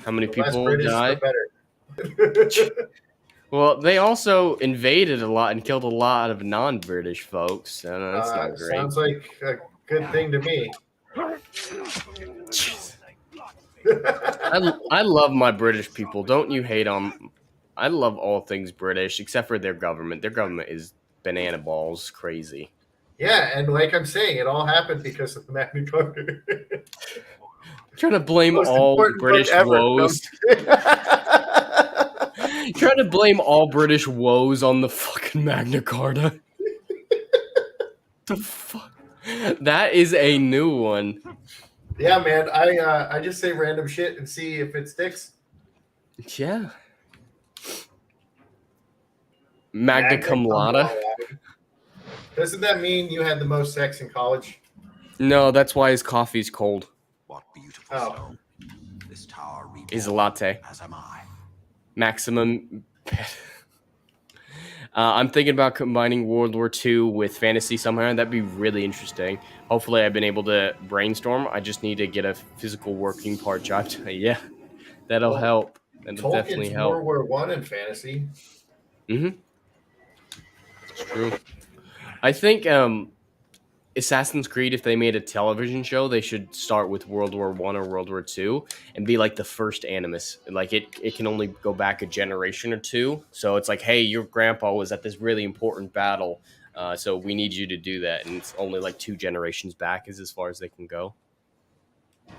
How many The less people British, died? the better. Well, they also invaded a lot and killed a lot of non-British folks. So that's not great. Sounds like a good thing to me. I love my British people. Don't you hate on? I love all things British except for their government. Their government is banana balls crazy. Yeah, and like I'm saying, it all happened because of the Magna Carta. Trying to blame all British woes. Trying to blame all British woes on the fucking Magna Carta. The fuck? That is a new one. Yeah, man. I just say random shit and see if it sticks. Yeah. Magna cum laude. Doesn't that mean you had the most sex in college? No, that's why his coffee's cold. What beautiful Oh. soul. This tower Is a latte. as am I. Maximum. I'm thinking about combining World War II with fantasy somehow. That'd be really interesting. Hopefully, I've been able to brainstorm. I just need to get a physical working part job. Yeah, that'll help. That'll definitely help. World War I in fantasy. Mm-hmm. It's true. I think Assassin's Creed, if they made a television show, they should start with World War I or World War II and be like the first Animus. Like it can only go back a generation or two. So it's like, hey, your grandpa was at this really important battle. So we need you to do that. And it's only like 2 generations back is as far as they can go. I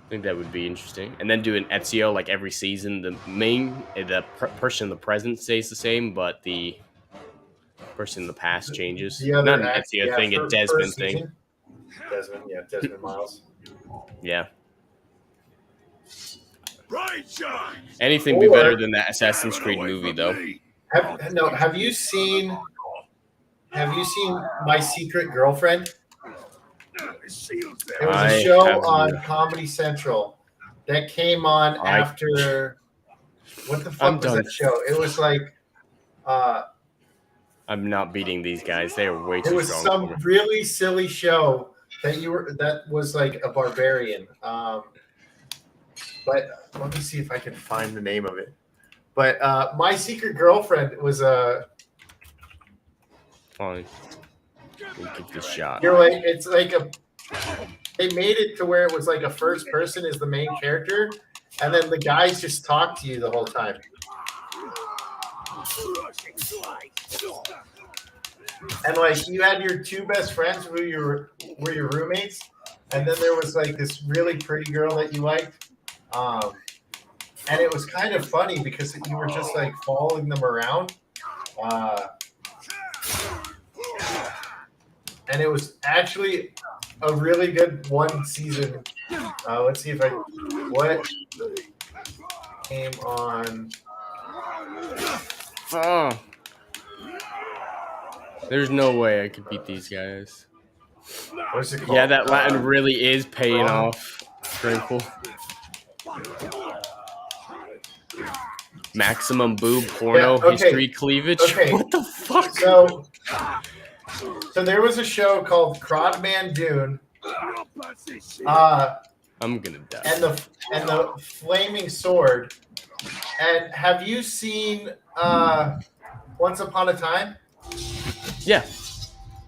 think that would be interesting. And then do an Ezio like every season. The person in the present stays the same, but the person in the past changes. Not an Ezio thing, a Desmond thing. Desmond Miles. Yeah. Right, John. Anything be better than that Assassin's Creed movie, though. Have you seen My Secret Girlfriend? It was a show on Comedy Central that came on after. What the fuck was that show? It was like. I'm not beating these guys. They are way too strong. It was some really silly show that was like a barbarian. But let me see if I can find the name of it. But My Secret Girlfriend was a. Fine. We'll give this a shot. You're like it's like a. They made it to where it was like a first person is the main character, and then the guys just talk to you the whole time. And like you had your 2 best friends who were your roommates, and then there was like this really pretty girl that you liked, and it was kind of funny because you were just like following them around, and it was actually a really good 1 season. Let's see if what came on. Oh. There's no way I could beat these guys. What's it called? Yeah, that Latin really is paying off. Crinkle. Maximum boob porno history cleavage. Okay. What the fuck? So So there was a show called Crodman Dune. I'm gonna die. And the Flaming Sword. And have you seen Once Upon a Time? Yeah.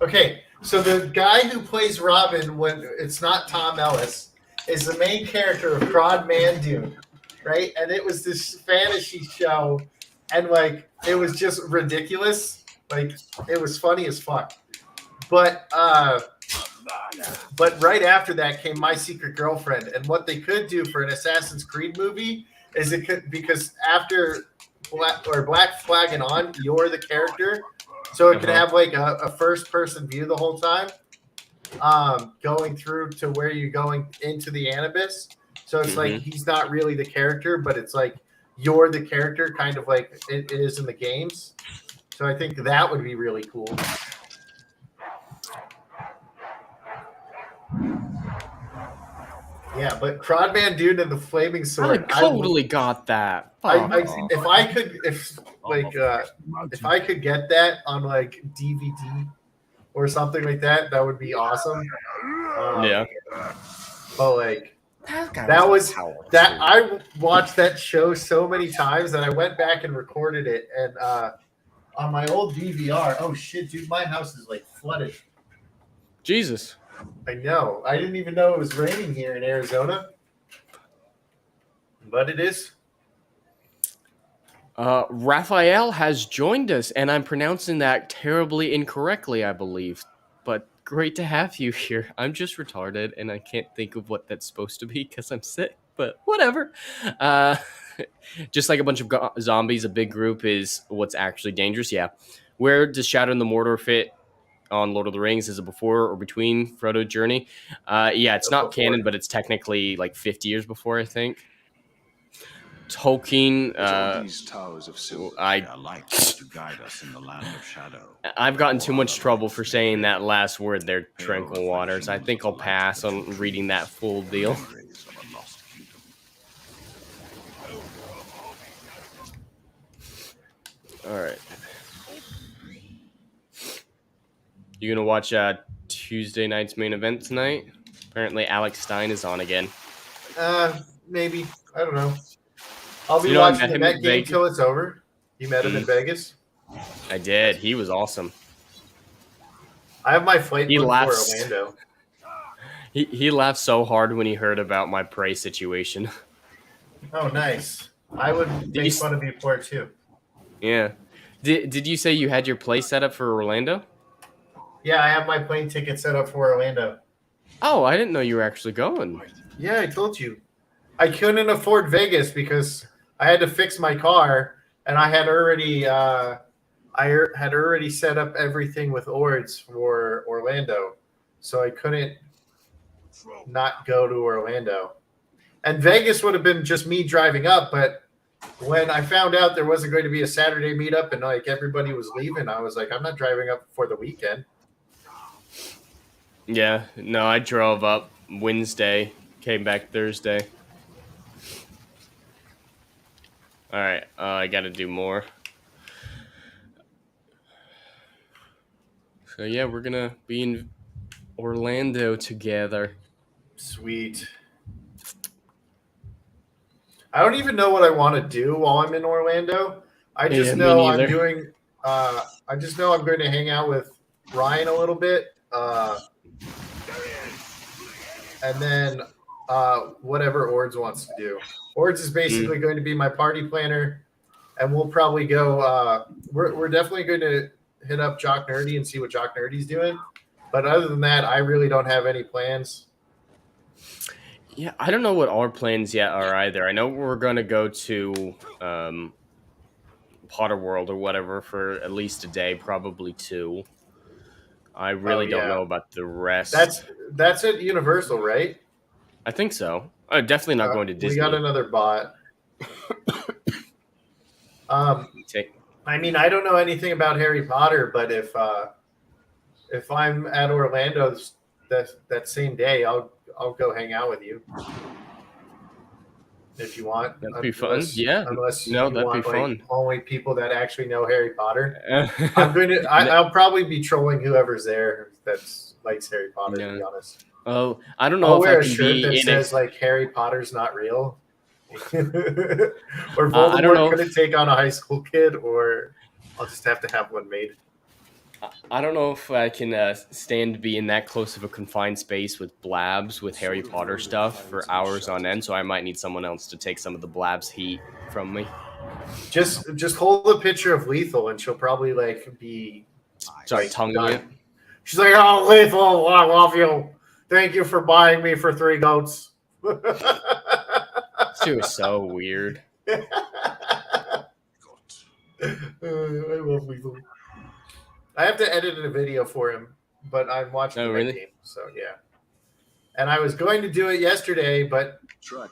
Okay, so the guy who plays Robin, when it's not Tom Ellis, is the main character of Crodman Dune, right? And it was this fantasy show, and like it was just ridiculous. Like it was funny as fuck. But right after that came My Secret Girlfriend, and what they could do for an Assassin's Creed movie is it could, because after Black Flag and on, you're the character, so it could have like a first person view the whole time, going through to where you're going into the Anubis. So it's like he's not really the character, but it's like you're the character, kind of like it is in the games. So I think that would be really cool. Yeah, but Crodman Dune and the Flaming Sword. I totally got that. If I could get that on like DVD or something like that, that would be awesome. Yeah. But like I watched that show so many times that I went back and recorded it, and on my old DVR. Oh shit, dude, my house is like flooded. Jesus. I know. I didn't even know it was raining here in Arizona. But it is. Raphael has joined us, and I'm pronouncing that terribly incorrectly, I believe. But great to have you here. I'm just retarded, and I can't think of what that's supposed to be because I'm sick, but whatever. Just like a bunch of zombies, a big group is what's actually dangerous. Yeah. Where does Shadow and the Mordor fit on Lord of the Rings? Is it before or between Frodo's journey? Yeah, it's not canon, but it's technically like 50 years before, I think. Tolkien. These towers of silver. I like to guide us in the land of shadow. I've gotten too much trouble for saying that last word there, tranquil waters. I think I'll pass on reading that full deal. All right. You gonna watch Tuesday night's main event tonight? Apparently, Alex Stein is on again. Maybe. I don't know. I'll be watching the Met game till it's over. You met him in Vegas? I did. He was awesome. I have my flight booked for Orlando. He laughed so hard when he heard about my prey situation. Oh, nice. I would make fun of you for it too. Yeah. Did you say you had your play set up for Orlando? Yeah, I have my plane ticket set up for Orlando. Oh, I didn't know you were actually going. Yeah, I told you. I couldn't afford Vegas because I had to fix my car, and I had already set up everything with Ords for Orlando, so I couldn't not go to Orlando. And Vegas would have been just me driving up, but when I found out there wasn't going to be a Saturday meetup and like everybody was leaving, I was like, I'm not driving up for the weekend. Yeah, no, I drove up Wednesday, came back Thursday. All right, I got to do more. So yeah, we're gonna be in Orlando together. Sweet. I don't even know what I want to do while I'm in Orlando. I just know I'm doing. I just know I'm going to hang out with Ryan a little bit, and then whatever Ords wants to do. Ords is basically going to be my party planner, and we'll probably go. We're definitely going to hit up Jock Nerdy and see what Jock Nerdy's doing. But other than that, I really don't have any plans. Yeah, I don't know what our plans yet are either. I know we're going to go to Potter World or whatever for at least a day, probably 2. I really don't know about the rest. That's at Universal, right? I think so. Definitely not going to Disney. We got another bot. I mean, I don't know anything about Harry Potter, but if I'm at Orlando that same day, I'll go hang out with you. if you want. That'd be fun. Yeah. Unless No, you that'd want be fun. only people that actually know Harry Potter. I'll probably be trolling whoever's there that likes Harry Potter. To be honest. Oh, I don't know I'll if wear I a can shirt be that in says like Harry Potter's not real. Or I don't know Voldemort couldn't take on a high school kid, or I'll just have to have one made. I don't know if I can stand to be in that close of a confined space with blabs with Harry Potter stuff for hours on end, so I might need someone else to take some of the blabs heat from me. Just hold a picture of Lethal, and she'll probably like be Sorry, tonguing it. She's like, "Oh, Lethal, I love you. Thank you for buying me for 3 goats." She was so weird. I love Lethal. I have to edit a video for him, but I'm watching the game, so yeah. And I was going to do it yesterday, but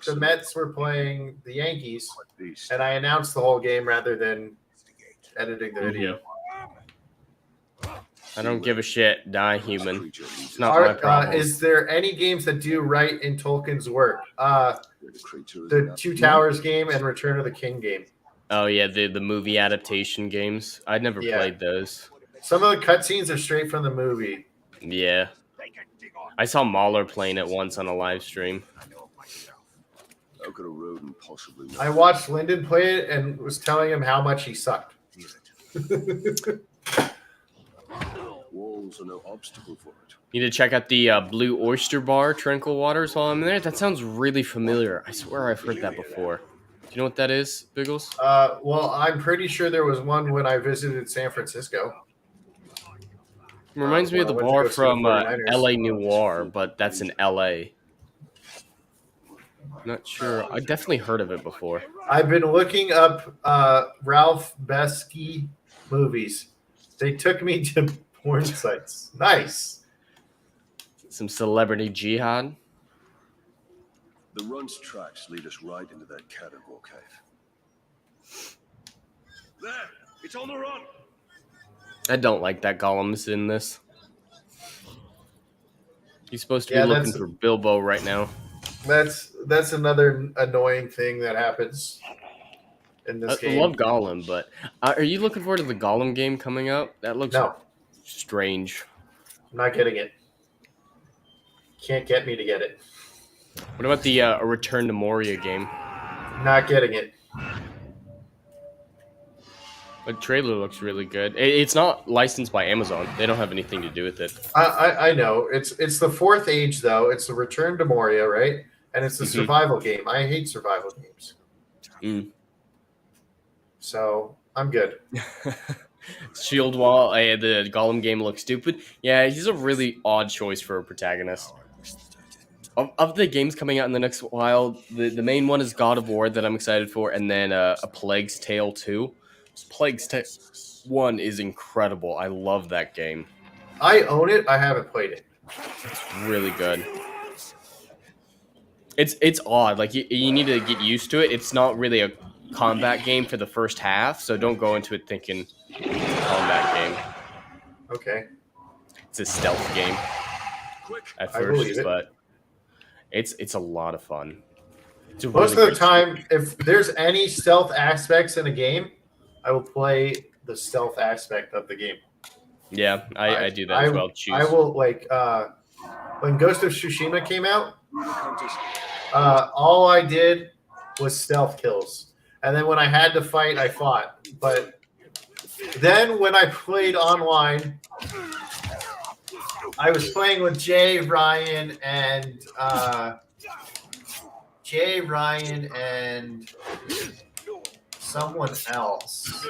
the Mets were playing the Yankees, and I announced the whole game rather than editing the video. I don't give a shit. Die human. It's not my problem. Is there any games that do right in Tolkien's work? The Two Towers game and Return of the King game. Oh yeah, the movie adaptation games. I'd never played those. Some of the cutscenes are straight from the movie. Yeah. I saw Mahler playing it once on a live stream. How could a rodent possibly know? I watched Lyndon play it and was telling him how much he sucked. Walls are no obstacle for it. Need to check out the Blue Oyster Bar, Tranquil Waters while I'm there. That sounds really familiar. I swear I've heard that before. Do you know what that is, Biggles? Well, I'm pretty sure there was one when I visited San Francisco. Reminds me of the bar from LA Noir, but that's in LA. Not sure. I definitely heard of it before. I've been looking up Ralph Besky movies. They took me to porn sites. Nice. Some celebrity jihad. The run's tracks lead us right into that caterpillar cave. There! It's on the run! I don't like that Gollum's in this. He's supposed to be looking for Bilbo right now. That's another annoying thing that happens in this game. I love Gollum, but are you looking forward to the Gollum game coming up? That looks strange. I'm not getting it. Can't get me to get it. What about the A Return to Moria game? Not getting it. The trailer looks really good. It's not licensed by Amazon. They don't have anything to do with it. I know. It's the fourth age, though. It's the Return to Moria, right? And it's the survival game. I hate survival games. So I'm good. Shield Wall, the Gollum game looks stupid. Yeah, he's a really odd choice for a protagonist. Of the games coming out in the next while, the main one is God of War that I'm excited for, and then A Plague's Tale 2. Plague's Tale 1 is incredible. I love that game. I own it. I haven't played it. It's really good. It's odd. Like you need to get used to it. It's not really a combat game for the first half, so don't go into it thinking it's a combat game. Okay. It's a stealth game at first, but it's a lot of fun. Most of the time, if there's any stealth aspects in a game, I will play the stealth aspect of the game. Yeah, I do that as well. I will, like, when Ghost of Tsushima came out, all I did was stealth kills. And then when I had to fight, I fought. But then when I played online, I was playing with Jay, Ryan, and someone else.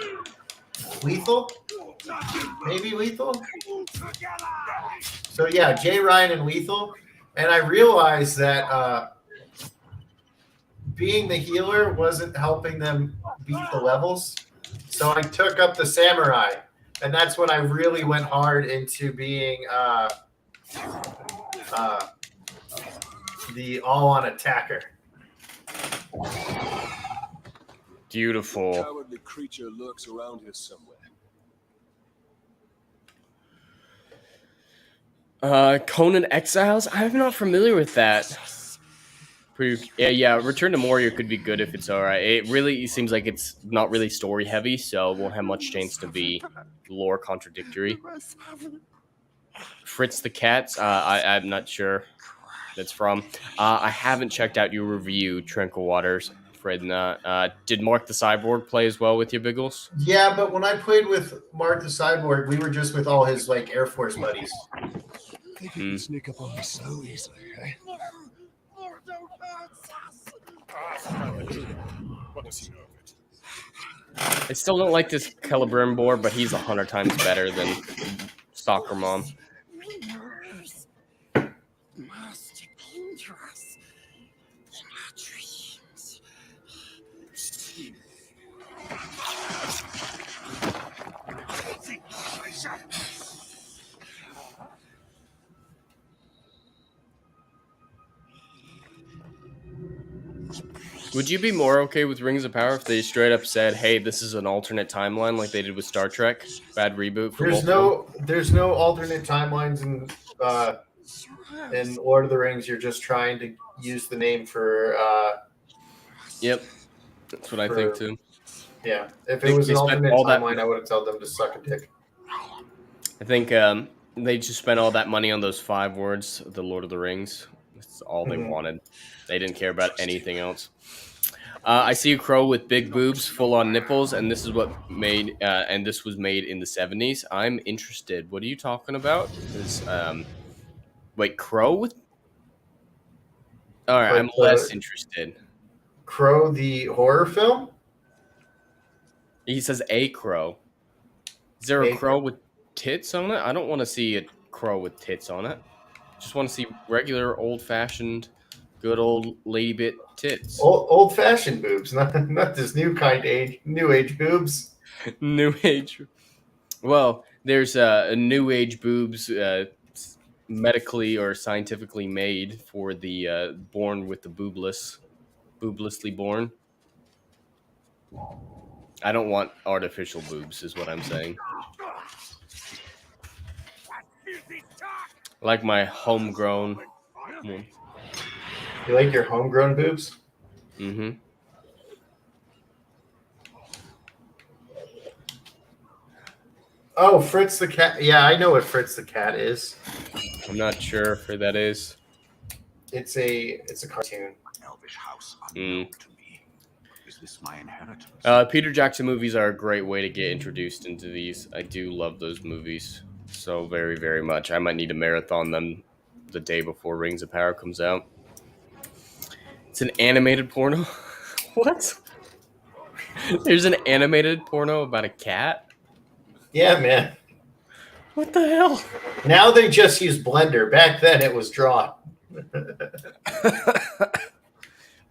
Lethal? Maybe Lethal? So yeah, Jay, Ryan, and Lethal. And I realized that being the healer wasn't helping them beat the levels. So I took up the samurai. And that's when I really went hard into being the all-on attacker. Beautiful. A cowardly creature lurks around here somewhere. Conan Exiles? I'm not familiar with that. Yeah, Return to Moria could be good if it's alright. It really seems like it's not really story heavy, so it won't have much chance to be lore contradictory. Fritz the Cats, I'm not sure that's from. I haven't checked out your review, Tranquil Waters, Fredna. Did Mark the Cyborg play as well with you, Biggles? Yeah, but when I played with Mark the Cyborg, we were just with all his like Air Force buddies. They didn't sneak up on me so easily, eh? What does he know of it? I still don't like this Celebrimbor, but he's 100 times better than Stalker Mom. Most dangerous in our dreams. Would you be more okay with Rings of Power if they straight up said, "Hey, this is an alternate timeline," like they did with Star Trek? Bad reboot for There's no alternate timelines in Lord of the Rings. You're just trying to use the name for. Yep, that's what I think too. Yeah, if it was an alternate timeline, I would have told them to suck a dick. I think they just spent all that money on those 5 words, the Lord of the Rings. That's all they wanted. They didn't care about anything else. I see a crow with big boobs, full-on nipples, and this is what made. And this was made in the 70s. I'm interested. What are you talking about? Wait, crow with? All right, I'm less interested. Crow, the horror film. He says a crow. Is there a crow with tits on it? I don't want to see a crow with tits on it. Just want to see regular, old-fashioned, good old lady bit tits. Old-fashioned boobs, not this new age boobs. New age. Well, there's a new age boobs, medically or scientifically made for the born with the booblessly born. I don't want artificial boobs, is what I'm saying. I like my homegrown one. You like your homegrown boobs? Mm-hmm. Oh, Fritz the Cat. Yeah, I know what Fritz the Cat is. I'm not sure who that is. It's a cartoon. Elvish house unknown to me. Is this my inheritance? Peter Jackson movies are a great way to get introduced into these. I do love those movies so very, very much. I might need to marathon them the day before Rings of Power comes out. It's an animated porno? What? There's an animated porno about a cat? Yeah, man. What the hell? Now they just use Blender. Back then it was drawn.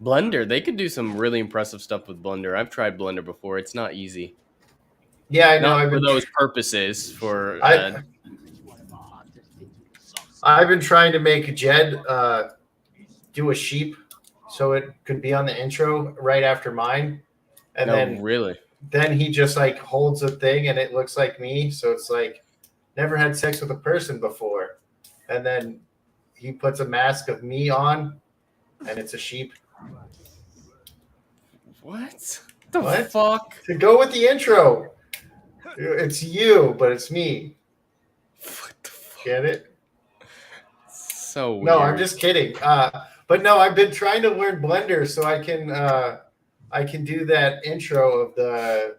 Blender. They could do some really impressive stuff with Blender. I've tried Blender before. It's not easy. Yeah, I know. Not for those purposes. For I've been trying to make Jed do a sheep so it could be on the intro right after mine. And then he just like holds a thing and it looks like me. So it's like never had sex with a person before. And then he puts a mask of me on and it's a sheep. What? The fuck? To go with the intro. It's you, but it's me. What the fuck? Get it? So weird. No, I'm just kidding. But no, I've been trying to learn Blender so I can do that intro of the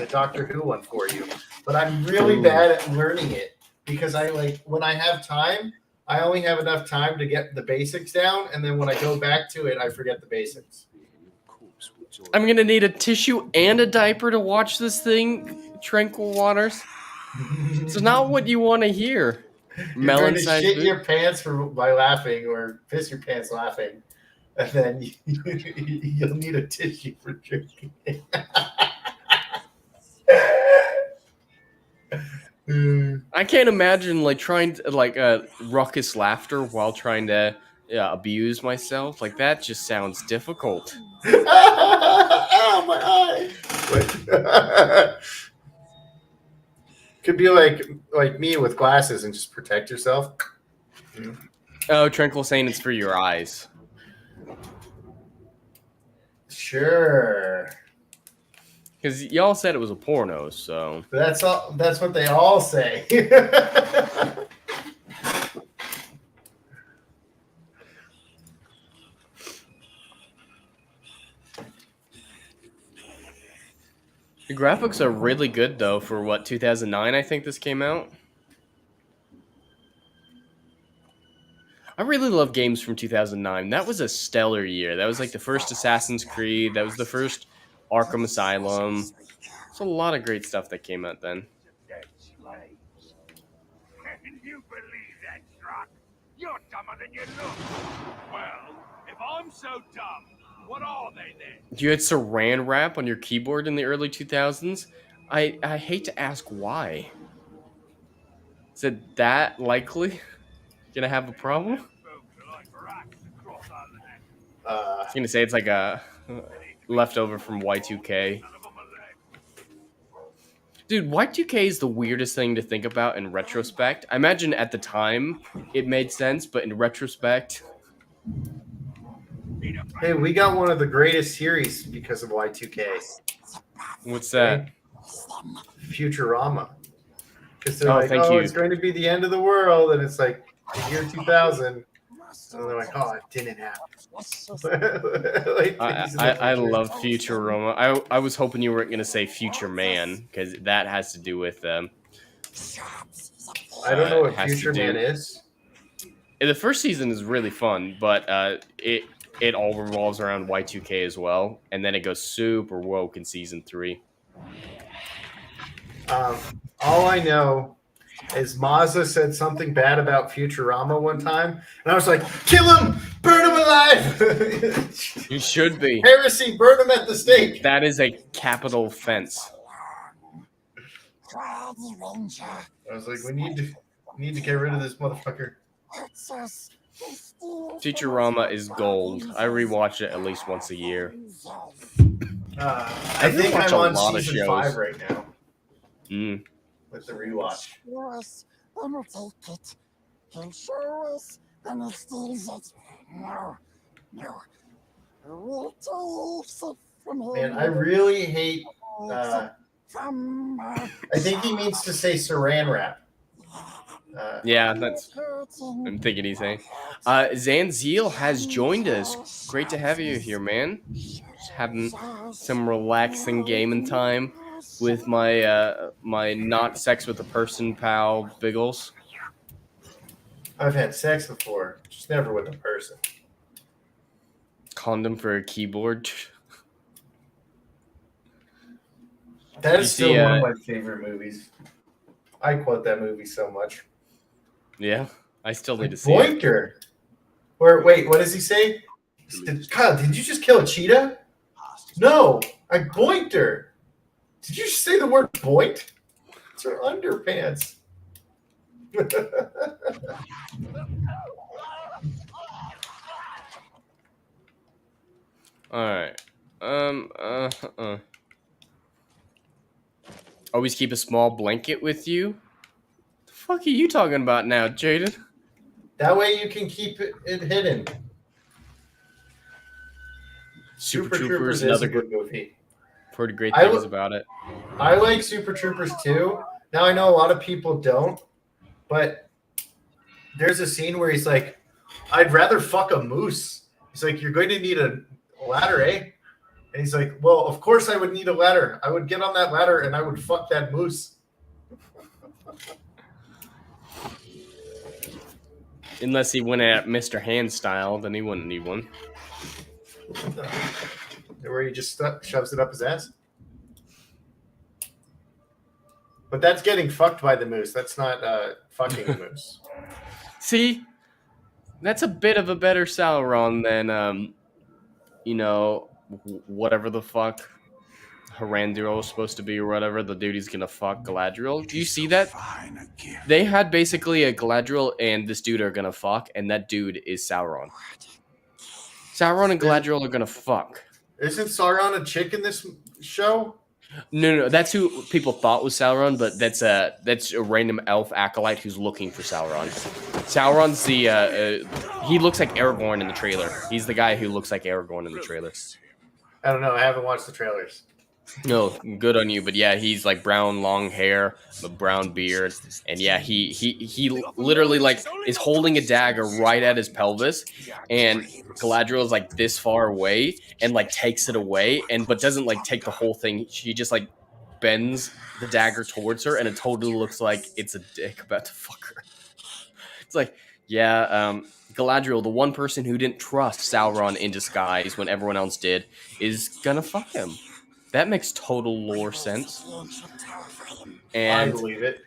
Doctor Who one for you. But I'm really bad at learning it because when I have time, I only have enough time to get the basics down, and then when I go back to it, I forget the basics. I'm gonna need a tissue and a diaper to watch this thing, Tranquil Waters. It's not what you want to hear. You're going to shit your pants by laughing or piss your pants laughing, and then you'll need a tissue for drinking. I can't imagine trying to raucous laughter while trying to abuse myself. Like that just sounds difficult. Oh my eye! Could be like me with glasses and just protect yourself. Oh, Tranquil saying it's for your eyes. Sure. Because y'all said it was a porno, so. That's all. That's what they all say. The graphics are really good, though, for what, 2009, I think this came out? I really love games from 2009. That was a stellar year. That was like the first Assassin's Creed. That was the first Arkham Asylum. There's a lot of great stuff that came out then. Dead slaves. Can you believe that, Struck? You're dumber than you look. Well, if I'm so dumb, what are they then? You had Saran wrap on your keyboard in the early 2000s? I hate to ask why. Is it that likely? Gonna have a problem? I was gonna say it's like a leftover from Y2K. Dude, Y2K is the weirdest thing to think about in retrospect. I imagine at the time it made sense, but in retrospect... Hey, we got one of the greatest series because of Y2K. What's that? Futurama. Because they're Oh, thank you. it's going to be the end of the world, and it's like the year 2000. And they're like, oh, it didn't happen. Like, I love Futurama. I was hoping you weren't going to say Future Man, because that has to do with... I don't know what Future Man is. The first season is really fun, but it all revolves around Y2K as well, and then it goes super woke in season 3. All I know is Mazza said something bad about Futurama one time, and I was like, kill him! Burn him alive! You should be. Heresy, burn him at the stake! That is a capital offense. I was like, we need to get rid of this motherfucker. Futurama is gold. I rewatch it at least once a year. I think I'm on season 5 right now. With the rewatch. Man, I really hate. I think he means to say saran wrap. Yeah, that's. I'm thinking he's saying. Zanziel has joined us. Great to have you here, man. Just having some relaxing gaming time with my my not sex with a person pal Biggles. I've had sex before, just never with a person. Condom for a keyboard. That is still one of my favorite movies. I quote that movie so much. Yeah, I still need to see it. Boinker. Or wait, what does he say? Kyle, did you just kill a cheetah? No, I boinked her. Did you say the word boinked? It's her underpants. All right. Always keep a small blanket with you. The fuck are you talking about now, Jaden? That way you can keep it hidden. Super Troopers, another good movie. Pretty great things about it. I like Super Troopers too. Now I know a lot of people don't, but there's a scene where he's like, "I'd rather fuck a moose." He's like, "You're going to need a ladder, eh?" And he's like, "Well, of course I would need a ladder. I would get on that ladder and I would fuck that moose." Unless he went at Mr. Hand style, then he wouldn't need one. Where he just shoves it up his ass. But that's getting fucked by the moose. That's not fucking the moose. See, that's a bit of a better Sauron than, whatever the fuck Harandir is supposed to be or whatever. The dude he's gonna fuck Galadriel. Do you see that? They had basically a Galadriel and this dude are gonna fuck, and that dude is Sauron. Sauron and Galadriel are gonna fuck. Isn't Sauron a chick in this show? No, that's who people thought was Sauron, but that's a random elf acolyte who's looking for Sauron. Sauron's the he looks like Aragorn in the trailer. He's the guy who looks like Aragorn in the trailer. I don't know. I haven't watched the trailers. No, good on you. But yeah, he's like brown, long hair, a brown beard, and yeah, he literally like is holding a dagger right at his pelvis, and Galadriel is like this far away and like takes it away, and but doesn't like take the whole thing. She just like bends the dagger towards her, and it totally looks like it's a dick about to fuck her. It's like, yeah, Galadriel, the one person who didn't trust Sauron in disguise when everyone else did, is gonna fuck him. That makes total lore sense. I believe it.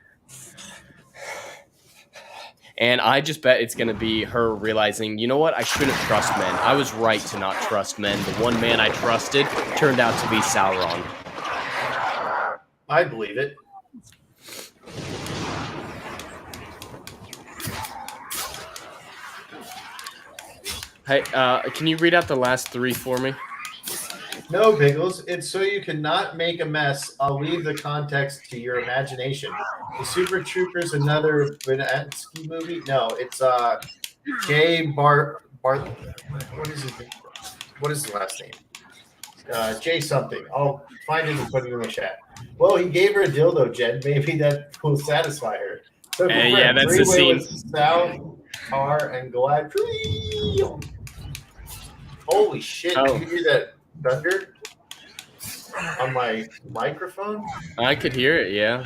And I just bet it's going to be her realizing, you know what, I shouldn't trust men. I was right to not trust men. The one man I trusted turned out to be Sauron. I believe it. Hey, can you read out the last 3 for me? No, Biggles. It's so you cannot make a mess. I'll leave the context to your imagination. The Super Troopers, another Vinetsky movie? No, it's Jay Bart. What is his name? What is his last name? Jay something. I'll find it and put it in the chat. Well, he gave her a dildo, Jed. Maybe that will satisfy her. So yeah, that's the scene. Sal, Tar, and Galadriel. Holy shit! Oh. Did you hear that thunder on my microphone? I could hear it, yeah.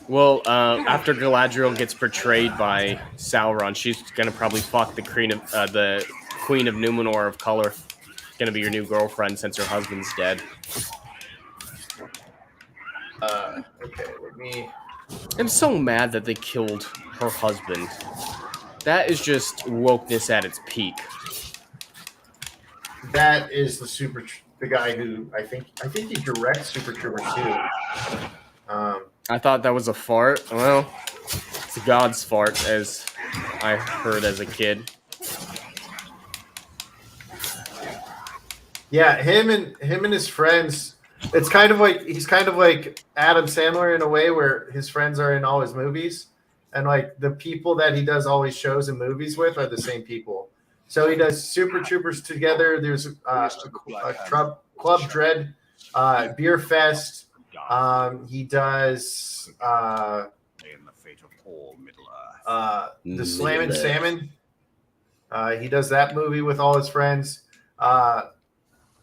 Well, after Galadriel gets betrayed by Sauron, she's gonna probably fuck the Queen of Numenor of Color. Gonna be your new girlfriend since her husband's dead. Okay, let me. I'm so mad that they killed her husband. That is just wokeness at its peak. That is the guy who I think he directs Super Troopers 2. I thought that was a fart. Well, it's God's fart, as I heard as a kid. Yeah, him and his friends. It's kind of like he's kind of like Adam Sandler in a way, where his friends are in all his movies, and like the people that he does all his shows and movies with are the same people. So he does Super Troopers together. There's Club Dread, Beer Fest. He does the Slam and Salmon. He does that movie with all his friends.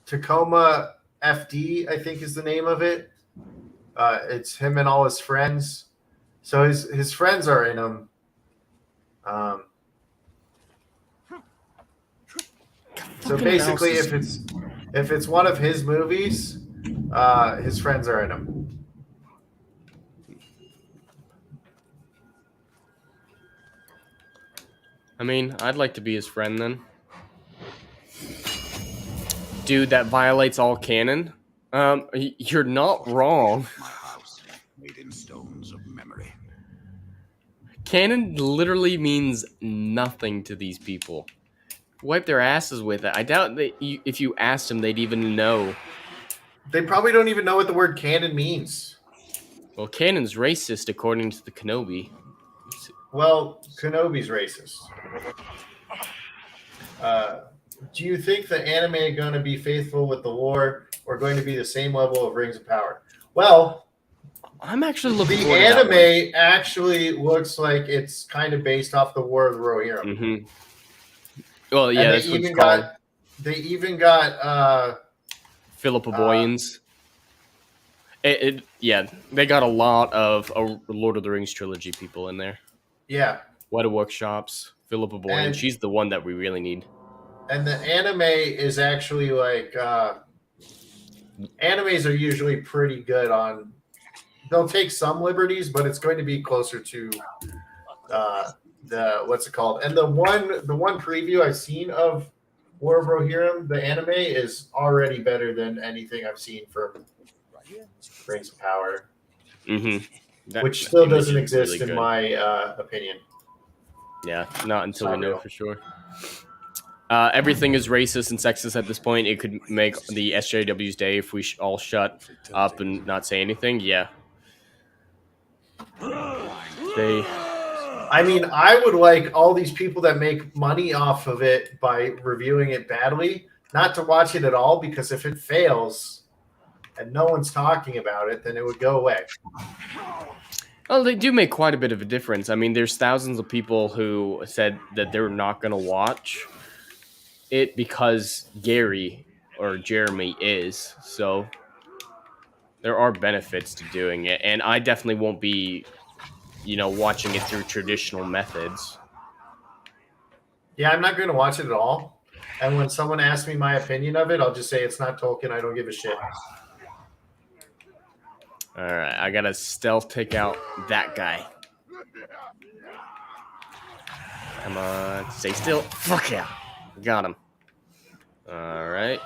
Tacoma FD, I think is the name of it. It's him and all his friends. So his friends are in them. So basically, if it's one of his movies, his friends are in them. I mean, I'd like to be his friend then. Dude, that violates all canon. You're not wrong. My house, made in stones of memory. Canon literally means nothing to these people. Wipe their asses with it. I doubt that if you asked them, they'd even know. They probably don't even know what the word canon means. Well, canon's racist according to the Kenobi. Well, Kenobi's racist. Do you think the anime is going to be faithful with the lore or going to be the same level of Rings of Power? Well, I'm actually looking the forward to that anime actually looks like it's kind of based off the War of the Rohirrim. Mm-hmm. Well, yeah, that's what it's called. They even got Philippa Boyens. Yeah, they got a lot of Lord of the Rings trilogy people in there. Yeah. Weta Workshops, Philippa Boyens. She's the one that we really need. And the anime is actually like animes are usually pretty good on. They'll take some liberties, but it's going to be closer to the what's it called? And the one preview I've seen of War of Rohirrim, the anime, is already better than anything I've seen from Rings of Power. Mm-hmm. Which still doesn't exist really in my opinion. Yeah, not until we know for sure. Everything is racist and sexist at this point. It could make the SJW's day if we all shut up and not say anything. Yeah. I I mean, I would like all these people that make money off of it by reviewing it badly, not to watch it at all, because if it fails and no one's talking about it, then it would go away. Well, they do make quite a bit of a difference. I mean, there's thousands of people who said that they're not going to watch it because Gary or Jeremy is. So there are benefits to doing it. And I definitely won't be, watching it through traditional methods. Yeah, I'm not going to watch it at all. And when someone asks me my opinion of it, I'll just say it's not Tolkien. I don't give a shit. All right, I got to stealth take out that guy. Come on, stay still. Fuck yeah. Got him. All right.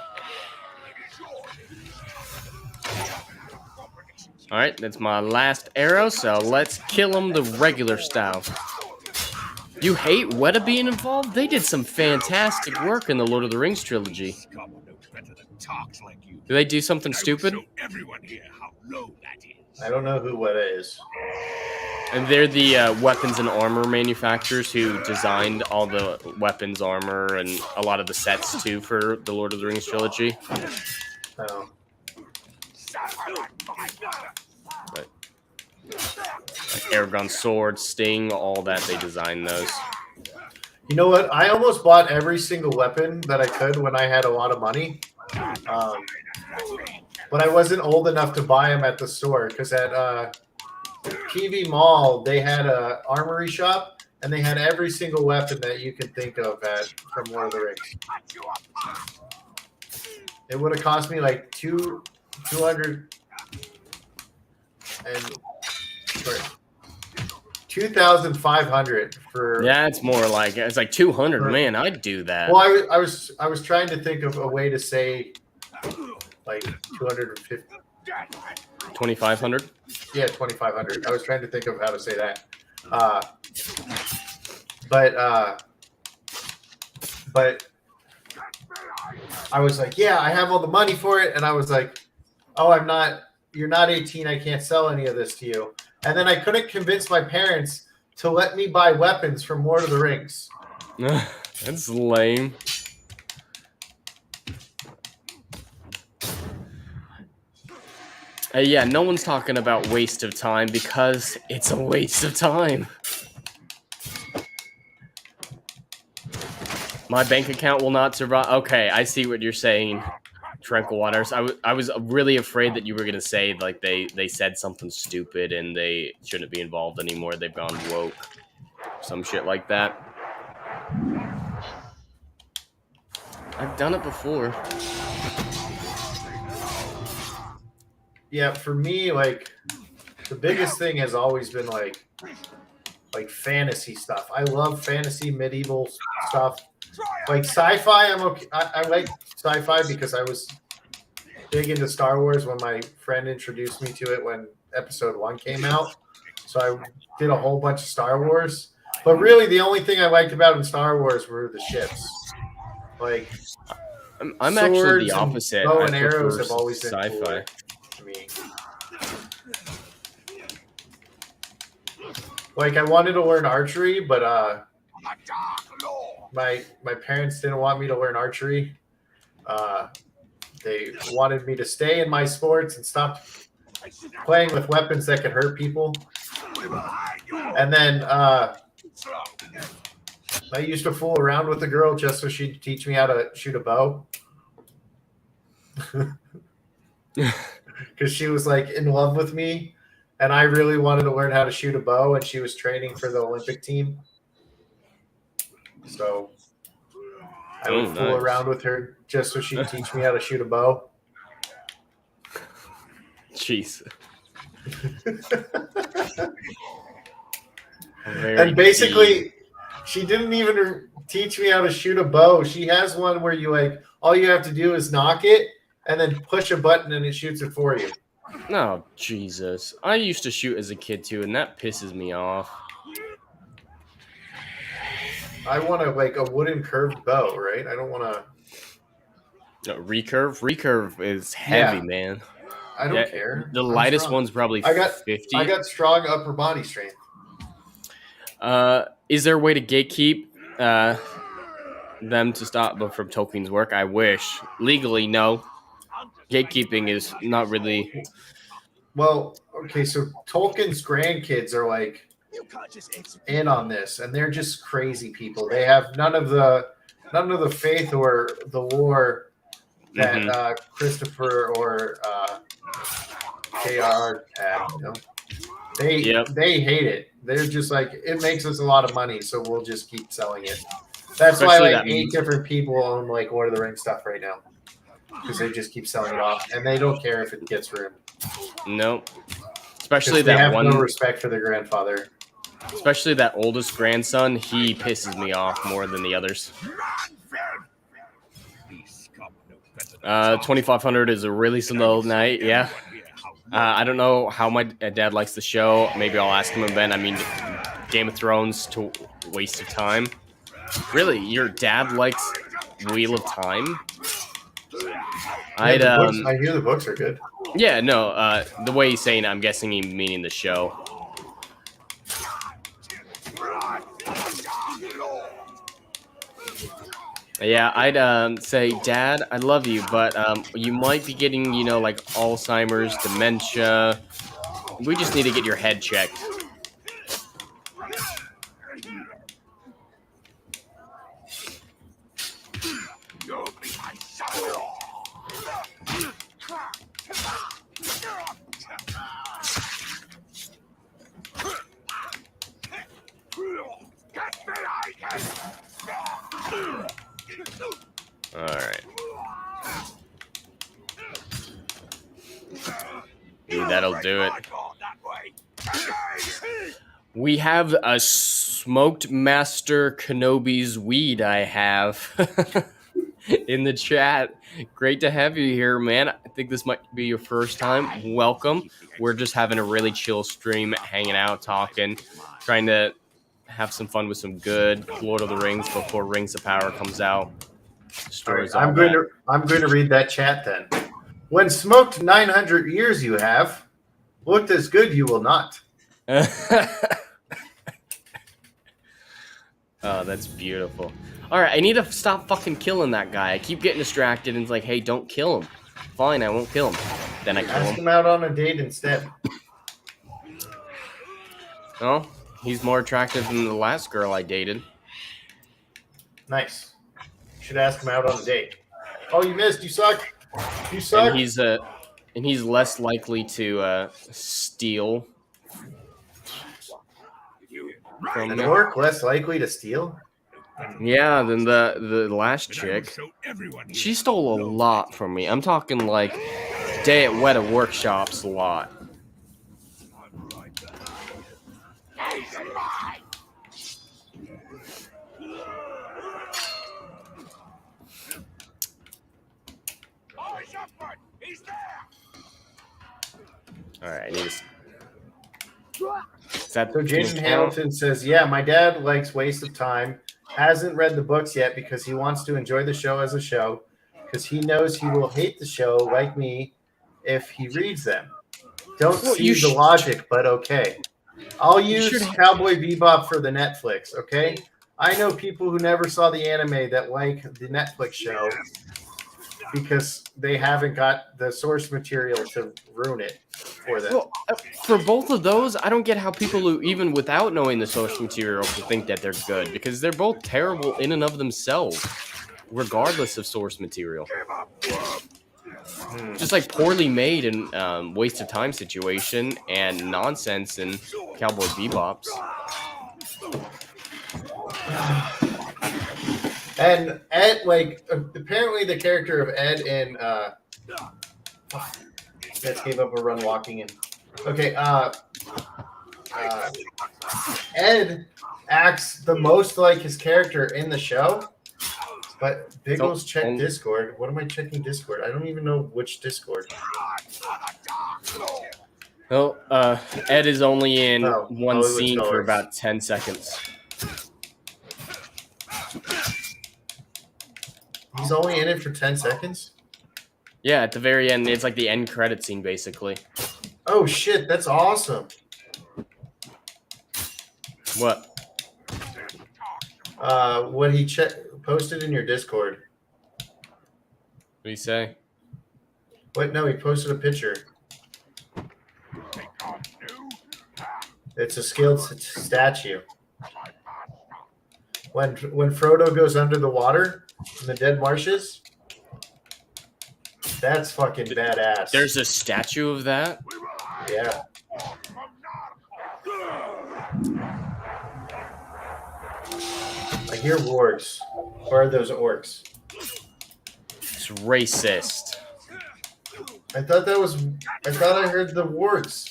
All right, that's my last arrow, so let's kill him the regular style. You hate Weta being involved? They did some fantastic work in the Lord of the Rings trilogy. Do they do something stupid? I don't know who Weta is. And they're the weapons and armor manufacturers who designed all the weapons, armor, and a lot of the sets, too, for the Lord of the Rings trilogy. Oh. But, like Aragorn's sword, Sting, all that, they designed those. You know what? I almost bought every single weapon that I could when I had a lot of money. But I wasn't old enough to buy them at the store because at PV Mall, they had a armory shop and they had every single weapon that you could think of from Lord of the Rings. It would have cost me like 200 and 2,500 for. Yeah, it's more like it's like 200. Man, I'd do that. Well, I was trying to think of a way to say like 250. 2,500. Yeah, 2,500. I was trying to think of how to say that. But I was like, yeah, I have all the money for it, and I was like, oh, you're not 18. I can't sell any of this to you. And then I couldn't convince my parents to let me buy weapons from Lord of the Rings. That's lame. Yeah, no one's talking about waste of time because it's a waste of time. My bank account will not survive. Okay, I see what you're saying, Tranquil Waters. I was really afraid that you were gonna say like they said something stupid and they shouldn't be involved anymore. They've gone woke, some shit like that. I've done it before. Yeah, for me, like the biggest thing has always been like fantasy stuff. I love fantasy, medieval stuff. Like sci-fi, I'm okay. I like sci-fi because I was big into Star Wars when my friend introduced me to it when Episode 1 came out. So I did a whole bunch of Star Wars. But really, the only thing I liked about in Star Wars were the ships. Like, I'm actually the opposite. Bow and arrows have always been sci-fi. cooler to me. Like, I wanted to learn archery, but my parents didn't want me to learn archery. They wanted me to stay in my sports and stop playing with weapons that could hurt people. And then I used to fool around with a girl just so she'd teach me how to shoot a bow. Because she was like in love with me. And I really wanted to learn how to shoot a bow, and she was training for the Olympic team. So I would fool around with her just so she'd teach me how to shoot a bow. Jeez. And basically, she didn't even teach me how to shoot a bow. She has one where you all you have to do is knock it and then push a button and it shoots it for you. Oh, Jesus. I used to shoot as a kid, too, and that pisses me off. I want a wooden curved bow, right? I don't want to... No, recurve? Recurve is heavy, man. I don't care. The lightest one's probably 50. I got strong upper body strength. Is there a way to gatekeep them to stop them from Tolkien's work? I wish. Legally, no. Gatekeeping is not really. Well, okay, so Tolkien's grandkids are like in on this, and they're just crazy people. They have none of the faith or the lore that Christopher or JR had. You know, they hate it. They're just like, it makes us a lot of money, so we'll just keep selling it. That's Especially why like 8 different people own like Lord of the Rings stuff right now, because they just keep selling it off, and they don't care if it gets ruined. Nope. Especially they that have one. no respect for their grandfather. Especially that oldest grandson. He pisses me off more than the others. 2,500 is a really slow night. Yeah. I don't know how my dad likes the show. Maybe I'll ask him again. I mean, Game of Thrones to waste of time. Really, your dad likes Wheel of Time? I hear the books are good. Yeah, no. The way he's saying it, I'm guessing he's meaning the show. Yeah, I'd say, Dad, I love you, but you might be getting, you know, like Alzheimer's, dementia. We just need to get your head checked. Alright. That'll do it. We have a smoked Master Kenobi's weed I have in the chat. Great to have you here, man. I think this might be your first time. Welcome. We're just having a really chill stream, hanging out, talking, trying to have some fun with some good Lord of the Rings before Rings of Power comes out. Right, I'm going to read that chat then. When smoked 900 years you have, looked as good you will not. Oh, that's beautiful. All right, I need to stop fucking killing that guy. I keep getting distracted and it's like, hey, don't kill him. Fine, I won't kill him. Then I kill him. Ask him out on a date instead. Oh, he's more attractive than the last girl I dated. Nice. You should ask him out on a date. Oh, you missed. You suck. You suck. And he's less likely to steal. From An orc less likely to steal? Yeah, than the last chick. She stole a lot from me. I'm talking like day at Weta Workshops a lot. Alright, I need to... So Jaden Hamilton says, yeah, my dad likes Waste of Time. Hasn't read the books yet because he wants to enjoy the show as a show, because he knows he will hate the show like me if he reads them. Don't see the logic, but okay. I'll use Cowboy Bebop for the Netflix, okay? I know people who never saw the anime that like the Netflix show because they haven't got the source material to ruin it for them. Well, for both of those, I don't get how people who, even without knowing the source material, can think that they're good, because they're both terrible in and of themselves, regardless of source material. Just like poorly made and waste of time situation and nonsense in Cowboy Bebop's. And Ed, like, apparently the character of Ed in Let's gave up a run walking in. Okay, Ed acts the most like his character in the show, but Biggles checked Discord. What am I checking Discord? I don't even know which Discord. Well, Ed is only in one scene for about 10 seconds. He's only in it for 10 seconds? Yeah, at the very end, it's like the end credit scene, basically. Oh, shit, that's awesome. What? What he posted in your Discord. What do you say? Wait, no, he posted a picture. It's a skilled statue. When Frodo goes under the water in the dead marshes, that's fucking badass. There's a statue of that? Yeah. I hear wargs. Or are those orcs? It's racist. I thought I heard the wargs.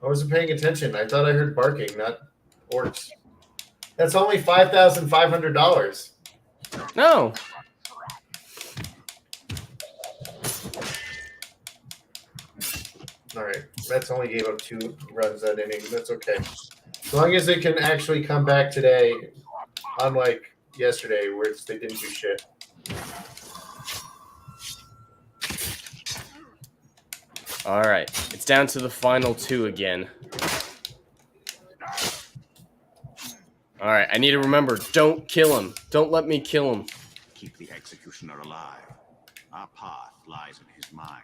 I wasn't paying attention. I thought I heard barking, not orcs. That's only $5,500. No. All right. Mets only gave up 2 runs that inning. That's okay. As long as they can actually come back today, unlike yesterday where they didn't do shit. All right. It's down to the final 2 again. All right. I need to remember, don't kill him. Don't let me kill him. Keep the executioner alive. Our path lies in his mind.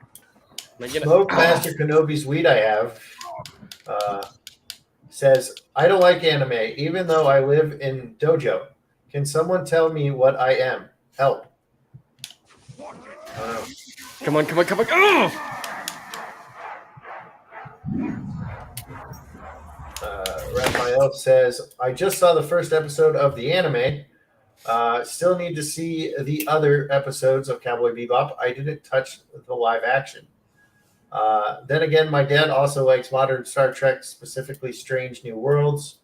Smoke Master Kenobi's weed I have says, I don't like anime, even though I live in dojo. Can someone tell me what I am? Help. Come on. Oh! Raphael says, I just saw the first episode of the anime. Still need to see the other episodes of Cowboy Bebop. I didn't touch the live action. Then again, my dad also likes modern Star Trek, specifically Strange New Worlds.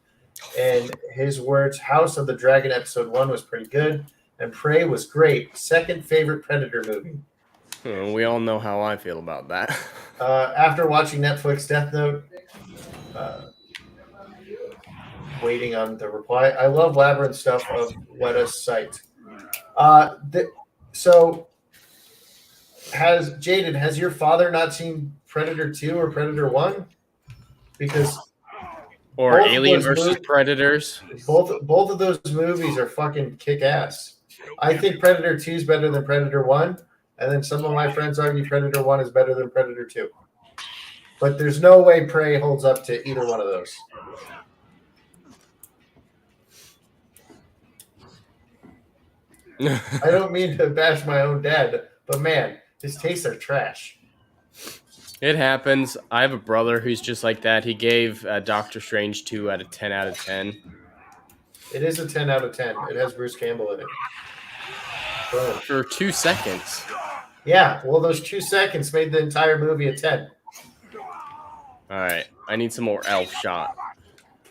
And his words, House of the Dragon episode 1 was pretty good, and Prey was great. Second favorite Predator movie. We all know how I feel about that. After watching Netflix Death Note, waiting on the reply. I love Labyrinth stuff of Let Us Sight. So, has your father not seen Predator 2 or Predator 1? Because or Alien versus Predators. Both of those movies are fucking kick-ass. I think Predator 2 is better than Predator 1, and then some of my friends argue Predator 1 is better than Predator 2. But there's no way Prey holds up to either one of those. I don't mean to bash my own dad, but man, his tastes are trash. It happens. I have a brother who's just like that. He gave Doctor Strange 2 out of 10 out of 10. It is a 10 out of 10. It has Bruce Campbell in it. Boom. For 2 seconds. Yeah, well, those 2 seconds made the entire movie a 10. All right, I need some more elf shot.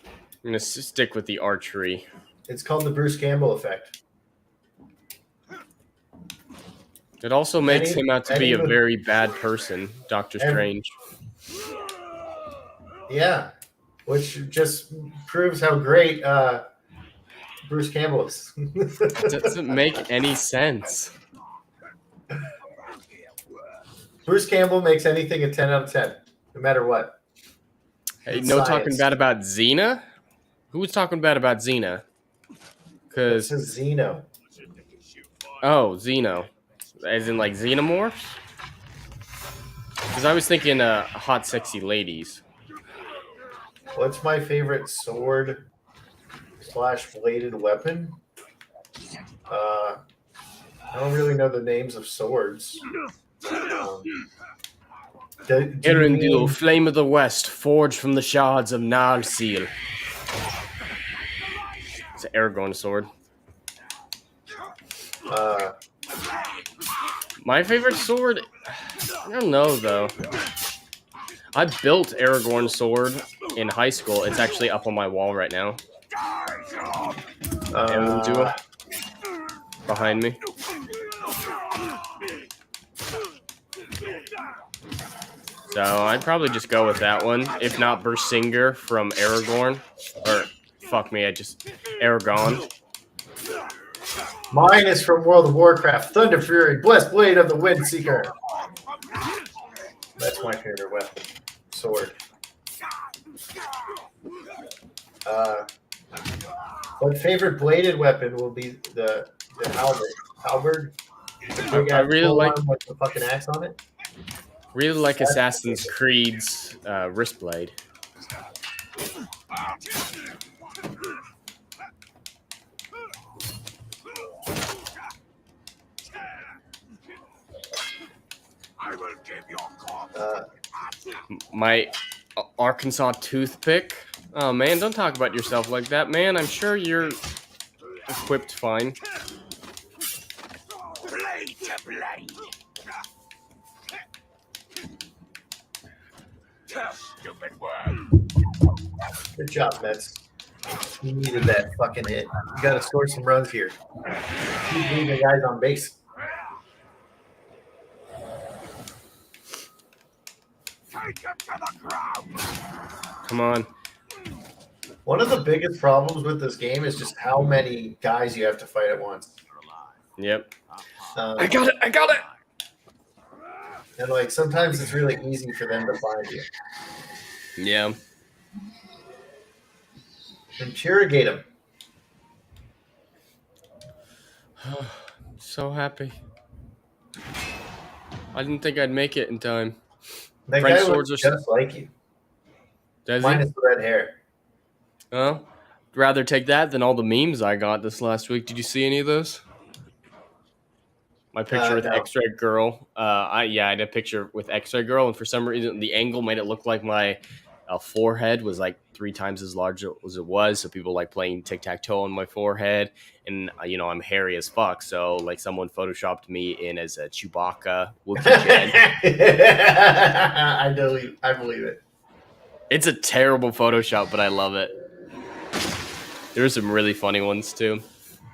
I'm going to stick with the archery. It's called the Bruce Campbell effect. It also makes him out to be a very bad person, Doctor Strange. Yeah, which just proves how great Bruce Campbell is. It doesn't make any sense. Bruce Campbell makes anything a 10 out of 10, no matter what. Hey, no talking bad about Xena? Who was talking bad about Xena? This is Xeno. Oh, Xeno. As in, like, xenomorphs? Because I was thinking hot, sexy ladies. What's my favorite sword / bladed weapon? I don't really know the names of swords. Erendil, Flame of the West, forged from the shards of Narsil. It's an Aragorn sword. My favorite sword? I don't know, though. I built Aragorn's sword in high school. It's actually up on my wall right now. Behind me. So I'd probably just go with that one. If not, Bersinger from Aragorn. Or, fuck me, Aragon. Mine is from World of Warcraft. Thunder Fury, Blessed Blade of the Windseeker. That's my favorite weapon. Sword. But favorite bladed weapon will be the halberd. Big I ass really pole like arm with the fucking axe on it. Assassin's Creed's wrist blade. I will give your corpse. My Arkansas toothpick. Oh man, don't talk about yourself like that, man. I'm sure you're equipped fine. Blade to blade. Stupid word. Good job, Mets. You needed that fucking hit. You got to score some runs here. Keep leaving guys on base. Take him to the ground. Come on. One of the biggest problems with this game is just how many guys you have to fight at once. Yep. I got it. I got it. And like sometimes it's really easy for them to find you. Yeah. Interrogate them. So happy. I didn't think I'd make it in time. That French guy swords looks are just like you. Does he? Minus the red hair. Well, I'd rather take that than all the memes I got this last week. Did you see any of those? My picture with No. X-ray girl. I had a picture with X-ray girl, and for some reason the angle made it look like my forehead was like 3 times as large as it was. So people like playing tic-tac-toe on my forehead, and I'm hairy as fuck. So like someone photoshopped me in as a Chewbacca Wookiee Jedi. I believe it. It's a terrible Photoshop, but I love it. There's some really funny ones too.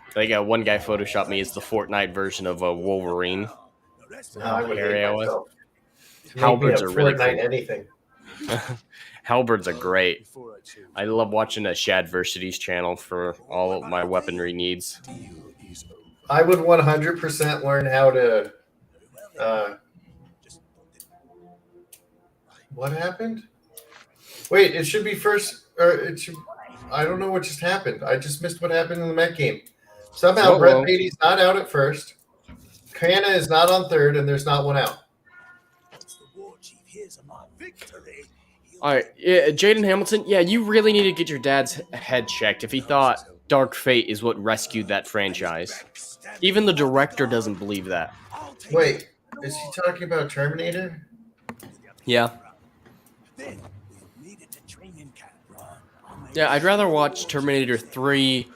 I think one guy photoshopped me as the Fortnite version of a Wolverine. I would hairy hate I was. myself. Halberds are really Fortnite cool. anything. Halberds are great. I love watching Shadversity's channel for all of my weaponry needs. I would 100% learn how to. What happened? Wait, it should be first. Or it should. I don't know what just happened. I just missed what happened in the Met game. Somehow Brett Beatty's not out at first. Canna is not on third, and there's not one out. All right, Jaden Hamilton. Yeah, you really need to get your dad's head checked if he thought Dark Fate is what rescued that franchise. Even the director doesn't believe that. Wait, is he talking about Terminator? Yeah. Yeah, I'd rather watch Terminator 3,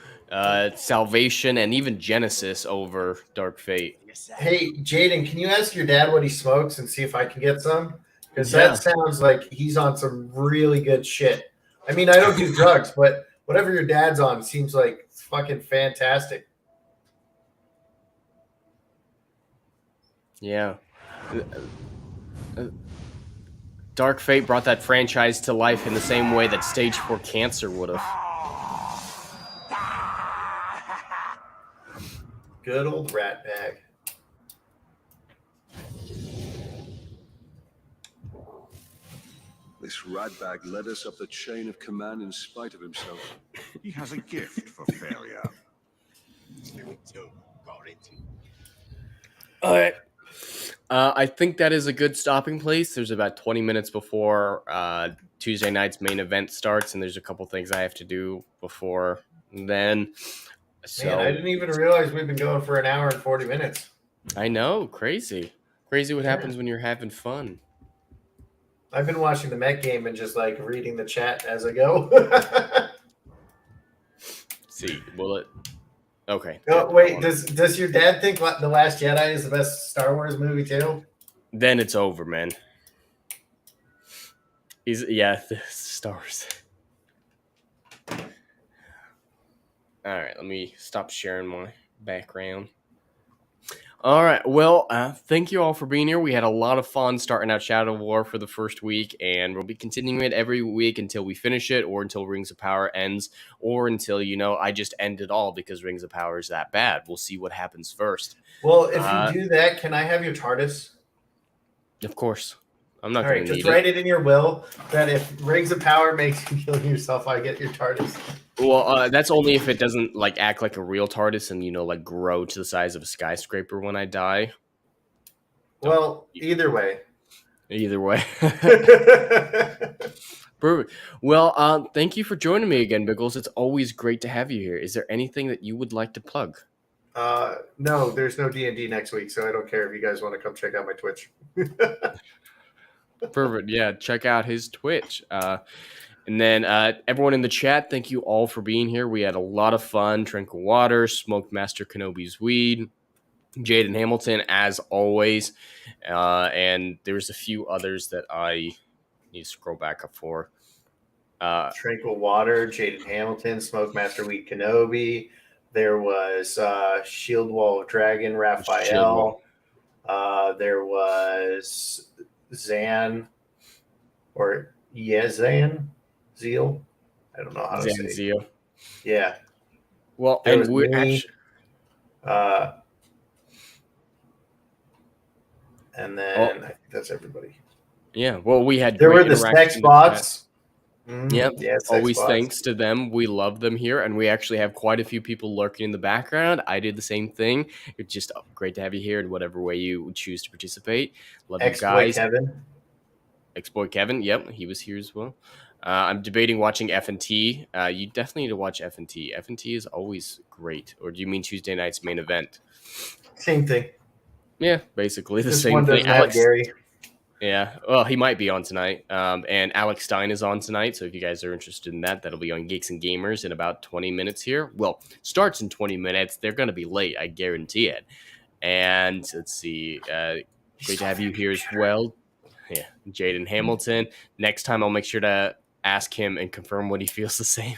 Salvation, and even Genesis over Dark Fate. Hey, Jaden, can you ask your dad what he smokes and see if I can get some? Because Yeah. that sounds like he's on some really good shit. I mean, I don't do drugs, but whatever your dad's on seems like fucking fantastic. Yeah. Dark Fate brought that franchise to life in the same way that Stage 4 Cancer would have. Good old rat bag. This ratbag led us up the chain of command in spite of himself. He has a gift for failure. All right. I think that is a good stopping place. There's about 20 minutes before Tuesday night's main event starts, and there's a couple things I have to do before then. So Man, I didn't even realize we've been going for an hour and 40 minutes. I know, crazy what happens when you're having fun. I've been watching the Met game and just like reading the chat as I go. See, will it? Okay. Oh, wait, does your dad think The Last Jedi is the best Star Wars movie too? Then it's over, man. The stars. All right, let me stop sharing my background. All right, well, thank you all for being here. We had a lot of fun starting out Shadow War for the first week, and we'll be continuing it every week until we finish it, or until Rings of Power ends, or until, I just end it all because Rings of Power is that bad. We'll see what happens first. Well, if you do that, can I have your TARDIS? Of course. I'm not All going right, to just need write it. it in your will that if Rings of Power makes you kill yourself, I get your TARDIS. Well, that's only if it doesn't like act like a real TARDIS and like grow to the size of a skyscraper when I die. Well, either way. Either way. Perfect. Well, thank you for joining me again, Biggles. It's always great to have you here. Is there anything that you would like to plug? No, there's no D&D next week, so I don't care if you guys want to come check out my Twitch. Perfect. Yeah, check out his Twitch. And then everyone in the chat, thank you all for being here. We had a lot of fun. Tranquil Water, Smoked Master Kenobi's Weed, Jaden Hamilton, as always. And there's a few others that I need to scroll back up for. Tranquil Water, Jaden Hamilton, Smoke Master Weed Kenobi. There was Shield Wall of Dragon, Raphael. There was Zan or Yezan Zeal. I don't know how to say it. Zanzio. Yeah. Well, There and was we're me, actually. And then I think that's everybody. Yeah, well, we had There were great the interaction sex in the bots. Yep. Yeah, sex Always bots. thanks to them. We love them here, and we actually have quite a few people lurking in the background. I did the same thing. It's just great to have you here in whatever way you choose to participate. Love you Exploit guys. Kevin. Exploit Kevin. Yep, he was here as well. I'm debating watching F&T. You definitely need to watch F&T. F&T is always great. Or do you mean Tuesday night's main event? Same thing. Yeah, basically the This same one thing. doesn't have Gary. Yeah, well, he might be on tonight. And Alex Stein is on tonight, so if you guys are interested in that, that'll be on Geeks and Gamers in about 20 minutes here. Well, starts in 20 minutes. They're going to be late, I guarantee it. And let's see. Great to have you here as well. Yeah, Jaden Hamilton. Next time, I'll make sure to ask him and confirm what he feels the same.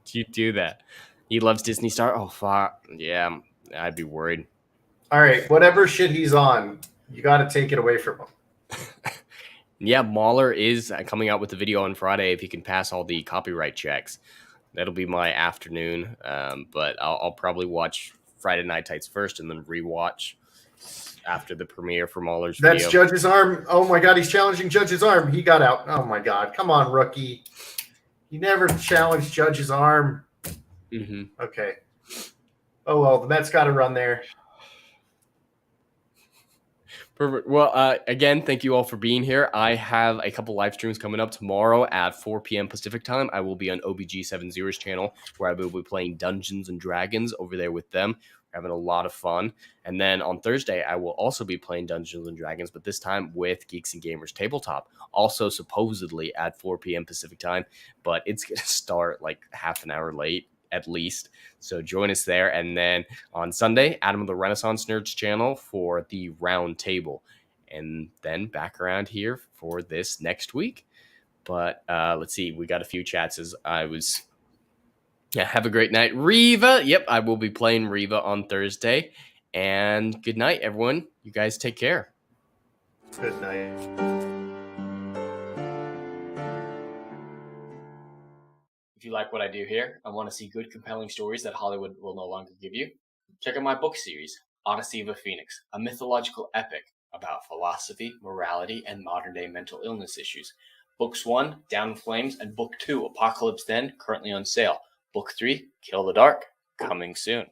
Do you do that? He loves Disney Star? Oh, fuck. Yeah, I'd be worried. All right, whatever shit he's on, you got to take it away from him. Yeah, Mahler is coming out with the video on Friday if he can pass all the copyright checks. That'll be my afternoon, but I'll probably watch Friday Night Tights first and then rewatch after the premiere for Mahler's That's video. Judge's arm. Oh my God, he's challenging Judge's arm. He got out. Oh my God, come on, rookie. You never challenged Judge's arm. Mm-hmm. Okay. Oh well, the Mets got to run there. Perfect. Well, again, thank you all for being here. I have a couple live streams coming up tomorrow at 4 p.m. Pacific time. I will be on OBG70's channel where I will be playing Dungeons and Dragons over there with them. We're having a lot of fun. And then on Thursday, I will also be playing Dungeons and Dragons, but this time with Geeks and Gamers Tabletop. Also supposedly at 4 p.m. Pacific time, but it's going to start like half an hour late at least. So join us there. And then on Sunday, Adam of the Renaissance Nerds channel for the round table. And then back around here for this next week. But let's see. We got a few chats as I was... Yeah, have a great night. Riva. Yep, I will be playing Riva on Thursday. And good night, everyone. You guys take care. Good night. If you like what I do here and want to see good, compelling stories that Hollywood will no longer give you, check out my book series, Odyssey of a Phoenix, a mythological epic about philosophy, morality, and modern-day mental illness issues. Books 1, Down in Flames, and Book 2, Apocalypse Then, currently on sale. Book 3, Kill the Dark, coming soon.